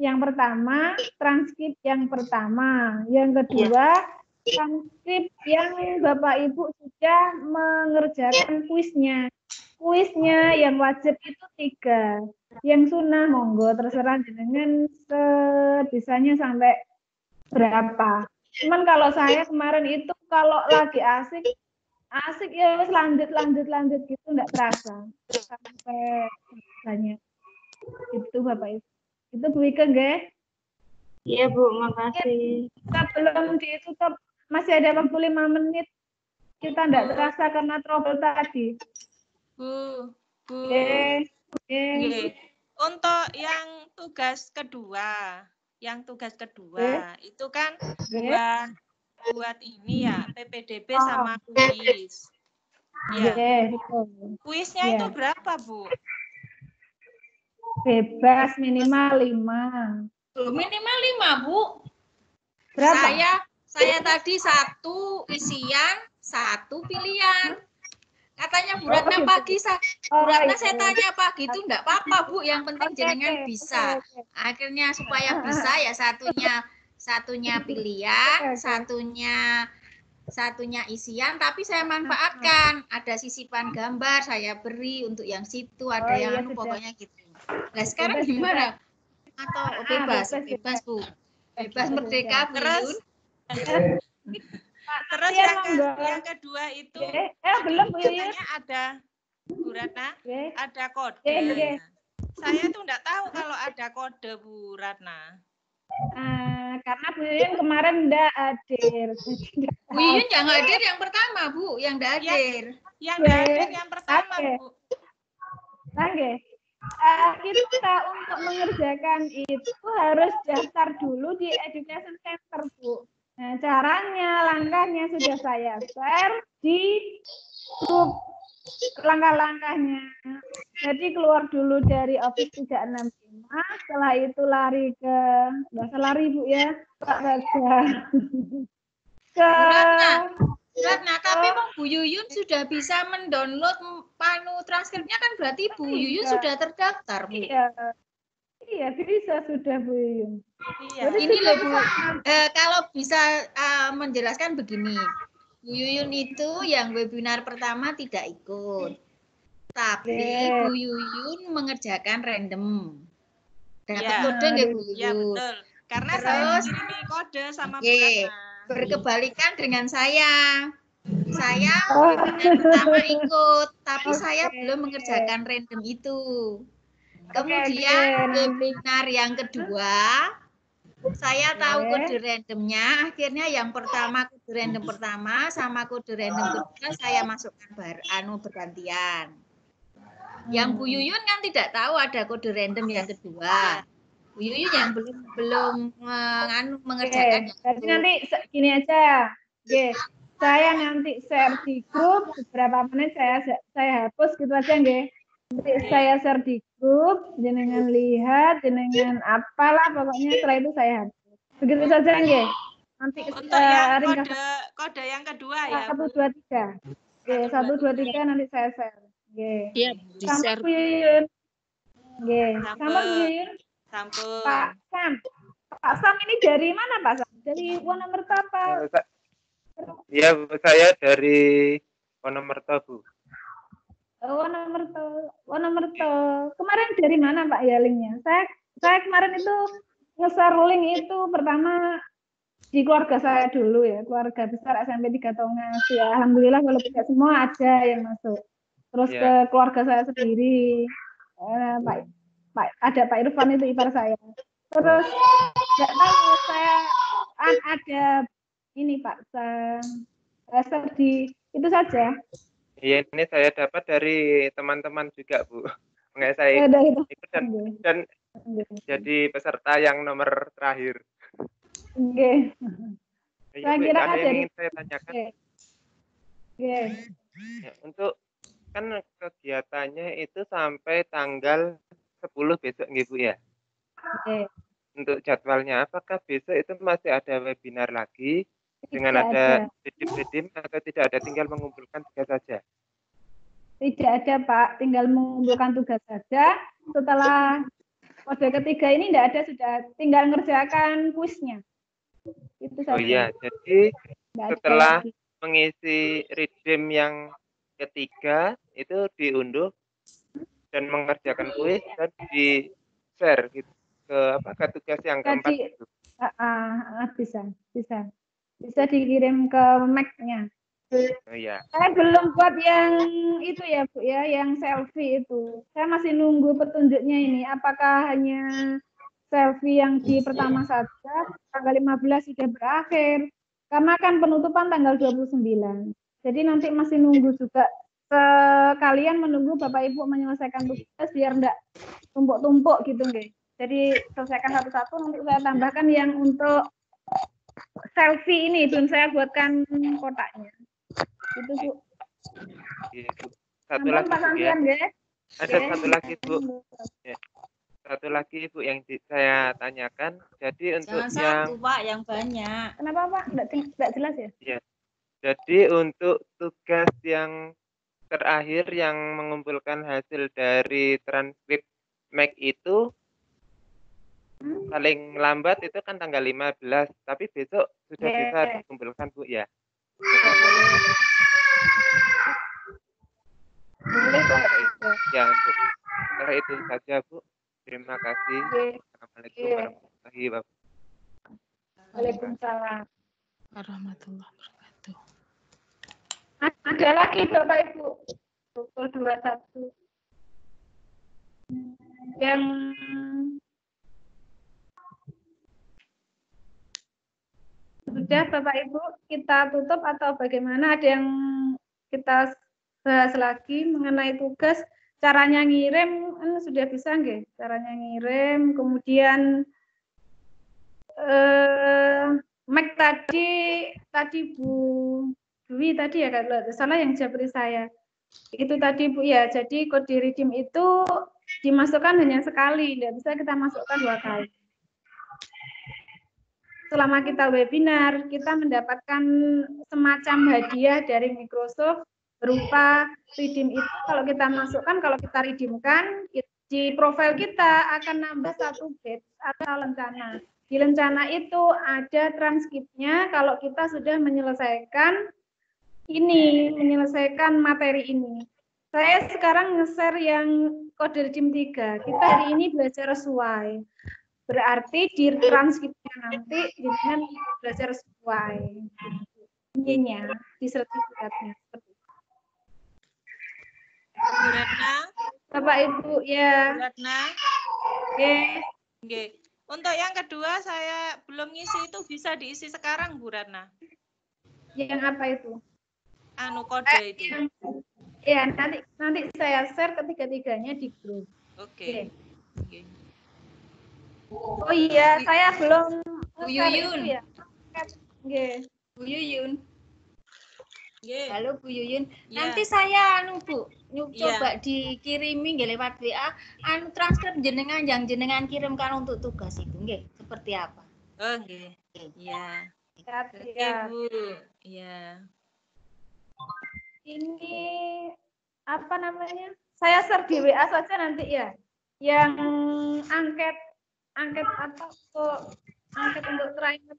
yang pertama transkrip yang pertama, yang kedua transkrip yang Bapak Ibu sudah mengerjakan kuisnya. Kuisnya yang wajib itu 3, yang sunnah monggo terserah jenengan sebisanya sampai berapa. Cuman kalau saya kemarin itu kalau lagi asik ya wis lanjut gitu enggak terasa sampai banyak. Itu Bapak Ibu. Itu Bu Wike nggih? Iya Bu, makasih. Kita belum ditutup, masih ada waktu 5 menit. Kita enggak terasa karena trouble tadi. Bu. Untuk yang tugas kedua, itu kan buat ini ya PPDB sama kuis. Ya. Kuisnya itu berapa, Bu? Bebas minimal 5. Minimal 5, Bu. Berapa? Saya tadi 1 isian, 1 pilihan. Katanya Bu Ratna pagi, Bu Ratna saya tanya pagi itu enggak apa-apa Bu, yang penting jenengan bisa. Akhirnya supaya bisa ya satunya pilihan, satunya isian, tapi saya manfaatkan. Ada sisipan gambar saya beri untuk yang situ, ada yang pokoknya gitu. Nah sekarang gimana? Atau bebas Bu. Bebas merdeka Bu Yun. Terus yang kedua itu belum Bu Yun. Ada Bu Ratna, ada kode. Saya tuh enggak tahu kalau ada kode Bu Ratna. Karena Bu Yun kemarin enggak hadir. Bu Yun yang hadir yang pertama Bu, yang enggak hadir. Yang enggak hadir yang pertama Bu. Oke. Kita untuk mengerjakan itu harus daftar dulu di Education Center Bu. Nah, caranya, langkahnya sudah saya share di grup langkah-langkahnya. Jadi keluar dulu dari Office 365, setelah itu lari ke, nggak usah lari Bu ya, Pak Raja. Ratna, tapi Bu Yuyun sudah bisa mendownload panu transkripnya kan berarti Bu Yuyun sudah terdaftar, Bu. Iya, bisa sudah Bu Yuyun. Iya. Ini loh Bu, kalau bisa menjelaskan begini, Bu Yuyun itu yang webinar pertama tidak ikut, tapi Bu Yuyun mengerjakan random. Dapat kode nggak Bu Yuyun? Iya betul. Karena terus, saya dikirimi kode sama Bu Ratna. Berkebalikan dengan saya. Saya webinar pertama ikut, tapi saya belum mengerjakan random itu. Kemudian webinar yang kedua, saya tahu kode randomnya. Akhirnya yang pertama kode random pertama sama kode random kedua saya masukkan bergantian. Yang Bu Yuyun kan tidak tahu ada kode random yang kedua. Bu Yuyun yang belum mengerjakan. Berarti nanti gini aja. Saya nanti share di grup, beberapa menit saya hapus gitu aja nggih. Nanti saya share di grup, jenengan lihat, jenengan apalah pokoknya setelah itu saya hapus. Begitu saja nggih. Nanti untuk yang kode yang kedua ya. 1 2 3. Oke, 1 2 3 nanti saya share. Oke. Iya, di-share. Oke. Sampun Yuyun. Sampun. Pak Sam. Pak Sam ini dari mana Pak Sam? Dari Wonomerto apa? Iya, saya dari Wonomerto, Bu. Wonomerto. Kemarin dari mana Pak ya linknya? Saya kemarin itu nge-share link itu pertama di keluarga saya dulu ya, keluarga besar SMP 3 Tongas. Ya, alhamdulillah kalau tidak semua ada yang masuk. Terus ke keluarga saya sendiri, ada Pak Irfan itu ipar saya. Terus nggak tahu saya ada ini Pak, share di itu saja. Iya, ini saya dapat dari teman-teman juga, Bu. Nggak saya ikut dan jadi peserta yang nomor terakhir. Oke. Saya kira ada yang dari ingin saya tanyakan. Ya, untuk kan kegiatannya itu sampai tanggal 10 besok nggih Bu ya. Untuk jadwalnya apakah besok itu masih ada webinar lagi dengan ada redim atau tidak ada, tinggal mengumpulkan tugas saja? Tidak ada Pak, tinggal mengumpulkan tugas saja. Setelah kode ketiga ini tidak ada, sudah tinggal ngerjakan kuisnya. Itu saja. Oh iya, jadi setelah mengisi redim yang ketiga itu diunduh dan mengerjakan kuis dan di share gitu ke tugas yang keempat itu. Bisa dikirim ke Mac-nya. Oh iya. Saya belum buat yang itu ya Bu ya, yang selfie itu. Saya masih nunggu petunjuknya ini. Apakah hanya selfie yang di pertama saja, tanggal 15 sudah berakhir. Karena kan penutupan tanggal 29. Jadi nanti masih nunggu juga. Sekalian menunggu Bapak Ibu menyelesaikan tugas biar enggak tumpuk-tumpuk gitu nggih. Jadi selesaikan satu-satu, nanti saya tambahkan yang untuk selfie ini belum saya buatkan kotaknya. Itu Bu. Iya, Bu. Satu lagi Bu ya. Ada satu lagi Bu. Ya. Satu lagi Bu yang saya tanyakan. Jadi untuk jangan satu Pak, yang banyak. Kenapa Pak? Enggak jelas ya? Iya. Jadi untuk tugas yang terakhir yang mengumpulkan hasil dari transkrip Mac itu paling lambat itu kan tanggal 15, tapi besok sudah bisa dikumpulkan Bu ya. Ya, untuk itu saja Bu. Terima kasih. Assalamualaikum warahmatullahi wabarakatuh. Waalaikumsalam warahmatullahi wabarakatuh. Ada lagi Bapak Ibu, pukul 21. Yang sudah Bapak Ibu kita tutup atau bagaimana? Ada yang kita bahas lagi mengenai tugas, caranya ngirim sudah bisa nggih? Caranya ngirim, kemudian Mac tadi Bu Dwi tadi ya kalau salah yang japri saya. Itu tadi Bu ya. Jadi kode redeem itu dimasukkan hanya sekali, tidak bisa kita masukkan 2 kali. Selama kita webinar, kita mendapatkan semacam hadiah dari Microsoft berupa redeem itu. Kalau kita masukkan, kalau kita redeemkan, di profil kita akan nambah 1 batch atau lencana. Di lencana itu ada transkripnya kalau kita sudah menyelesaikan materi ini. Saya sekarang nge-share yang kode redeem 3. Kita hari ini belajar sesuai. Berarti di transkripnya nanti dengan belajar sesuai. Intinya di sertifikatnya. Bu Ratna? Bapak Ibu ya. Bu Ratna? Oke. Oke. Untuk yang kedua saya belum ngisi itu bisa diisi sekarang Bu Ratna. Yang apa itu? Anu kode itu. Ya, nanti saya share ketiga-tiganya di grup. Oke. Oke. Oh iya, saya belum Bu Yuyun. Ya. Oke. Bu Yuyun. Halo Bu Yuyun. Ya. Nanti saya Bu, Ya. coba dikirimi nggih lewat WA transkrip jenengan yang jenengan kirimkan untuk tugas itu nggih. Seperti apa? Oh, nggih. Iya. Oke, Ya. Bu. Iya. Ini apa namanya? Saya share di WA saja nanti ya. Yang angket apa untuk angket untuk trainer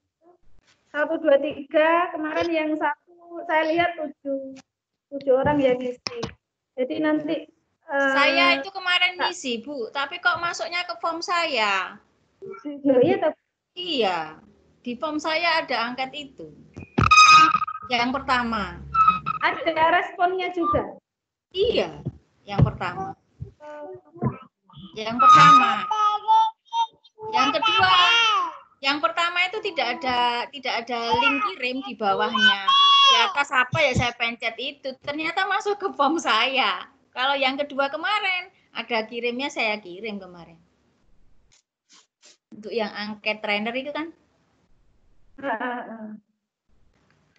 1, 2, 3 kemarin yang 1 saya lihat 7 orang yang ngisi. Jadi nanti saya itu kemarin ngisi Bu, tapi kok masuknya ke form saya? Iya, di form saya ada angket itu. Yang pertama. Ada responnya juga? Iya, yang pertama. Yang pertama. Yang kedua, yang pertama itu tidak ada link kirim di bawahnya. Di atas apa ya saya pencet itu, ternyata masuk ke form saya. Kalau yang kedua kemarin ada kirimnya, saya kirim kemarin. Untuk yang angket trainer itu kan.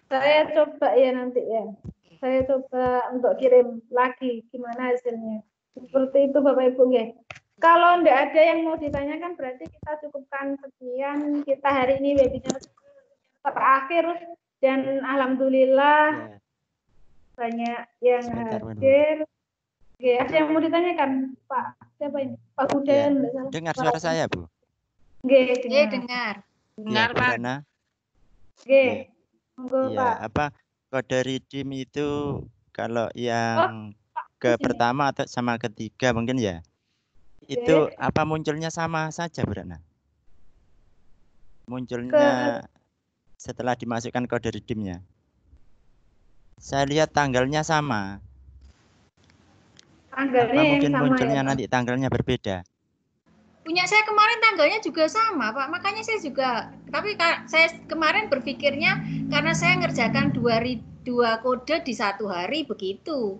Saya coba ya nanti ya. Saya coba untuk kirim lagi gimana hasilnya. Seperti itu Bapak Ibu ya. Kalau enggak ada yang mau ditanyakan berarti kita cukupkan sekian. Kita hari ini webinar terakhir dan alhamdulillah banyak yang hadir. Oke, ada yang mau ditanyakan Pak? Siapa ini? Pak Huda. Dengar suara saya Bu? Oke, dengar. Dengar Pak. Oke. Iya, apa kode redeem itu kalau yang pertama atau sama ketiga mungkin ya? Itu apa munculnya sama saja, Bu Ratna? Munculnya setelah dimasukkan kode redeemnya. Saya lihat tanggalnya sama. Tanggalnya apa mungkin sama munculnya ya, nanti tanggalnya berbeda? Punya saya kemarin tanggalnya juga sama, Pak. Makanya saya juga, tapi saya kemarin berpikirnya karena saya ngerjakan dua kode di 1 hari begitu.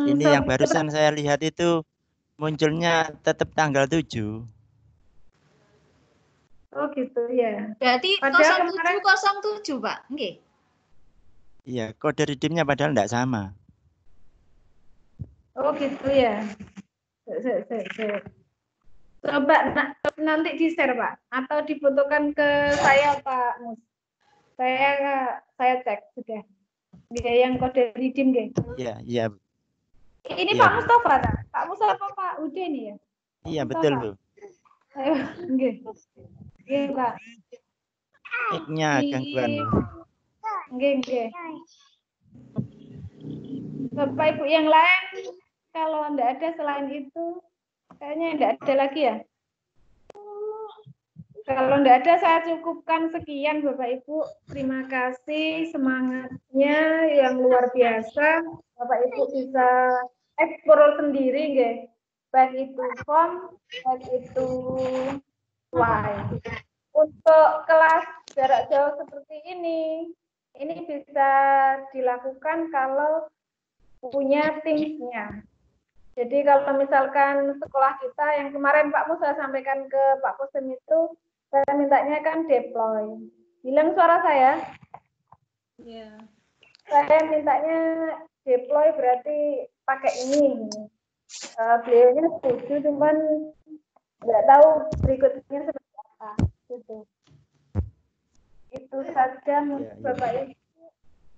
Ini yang barusan saya lihat itu munculnya tetap tanggal 7. Oh gitu ya. Berarti 0707 Pak, nggih. Iya, kode redeemnya padahal enggak sama. Oh gitu ya. Coba nanti di-share Pak atau difotokan ke saya Pak Mus. Saya cek sudah. Dia yang kode redeem nggih. Iya, iya. Ini iya, Pak Mustafa, Pak Mustafa Pak Ude ini ya? Iya, Mustafa. betul, Bu. Ayo, nggih. Nggih, Pak. Mic-nya gangguan, Bu. Nggih. Bapak Ibu yang lain kalau enggak ada selain itu kayaknya enggak ada lagi ya. Kalau enggak ada saya cukupkan sekian Bapak Ibu. Terima kasih semangatnya yang luar biasa. Bapak Ibu bisa eksplor sendiri nggih. Baik itu form, baik itu slide. Untuk kelas jarak jauh seperti ini bisa dilakukan kalau punya Teams-nya. Jadi kalau misalkan sekolah kita yang kemarin Pak Mus saya sampaikan ke Pak Kusem itu Saya mintanya kan deploy. Hilang suara saya? Iya. Saya mintanya deploy berarti pakai ini. Beliaunya setuju, cuman nggak tahu berikutnya seperti apa. Gitu. Itu saja Bapak Ibu.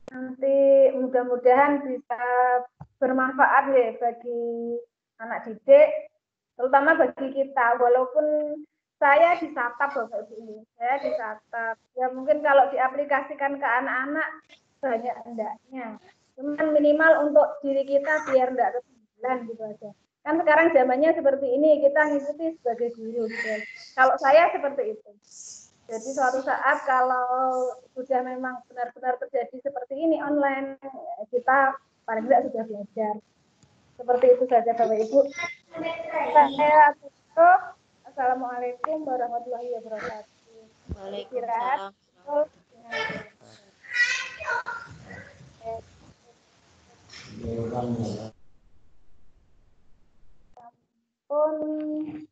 Nanti mudah-mudahan bisa bermanfaat ya bagi anak didik, terutama bagi kita. Walaupun saya disatap Bapak Ibu, saya disatap. Ya mungkin kalau diaplikasikan ke anak-anak banyak hendaknya. Cuman minimal untuk diri kita biar enggak ketinggalan gitu aja. Kan sekarang zamannya seperti ini, kita ngikuti sebagai guru gitu aja. Kalau saya seperti itu. Jadi suatu saat kalau sudah memang benar-benar terjadi seperti ini online, kita paling tidak sudah belajar. Seperti itu saja Bapak Ibu. Saya tutup. Assalamualaikum warahmatullahi wabarakatuh. Waalaikumsalam. Ampun.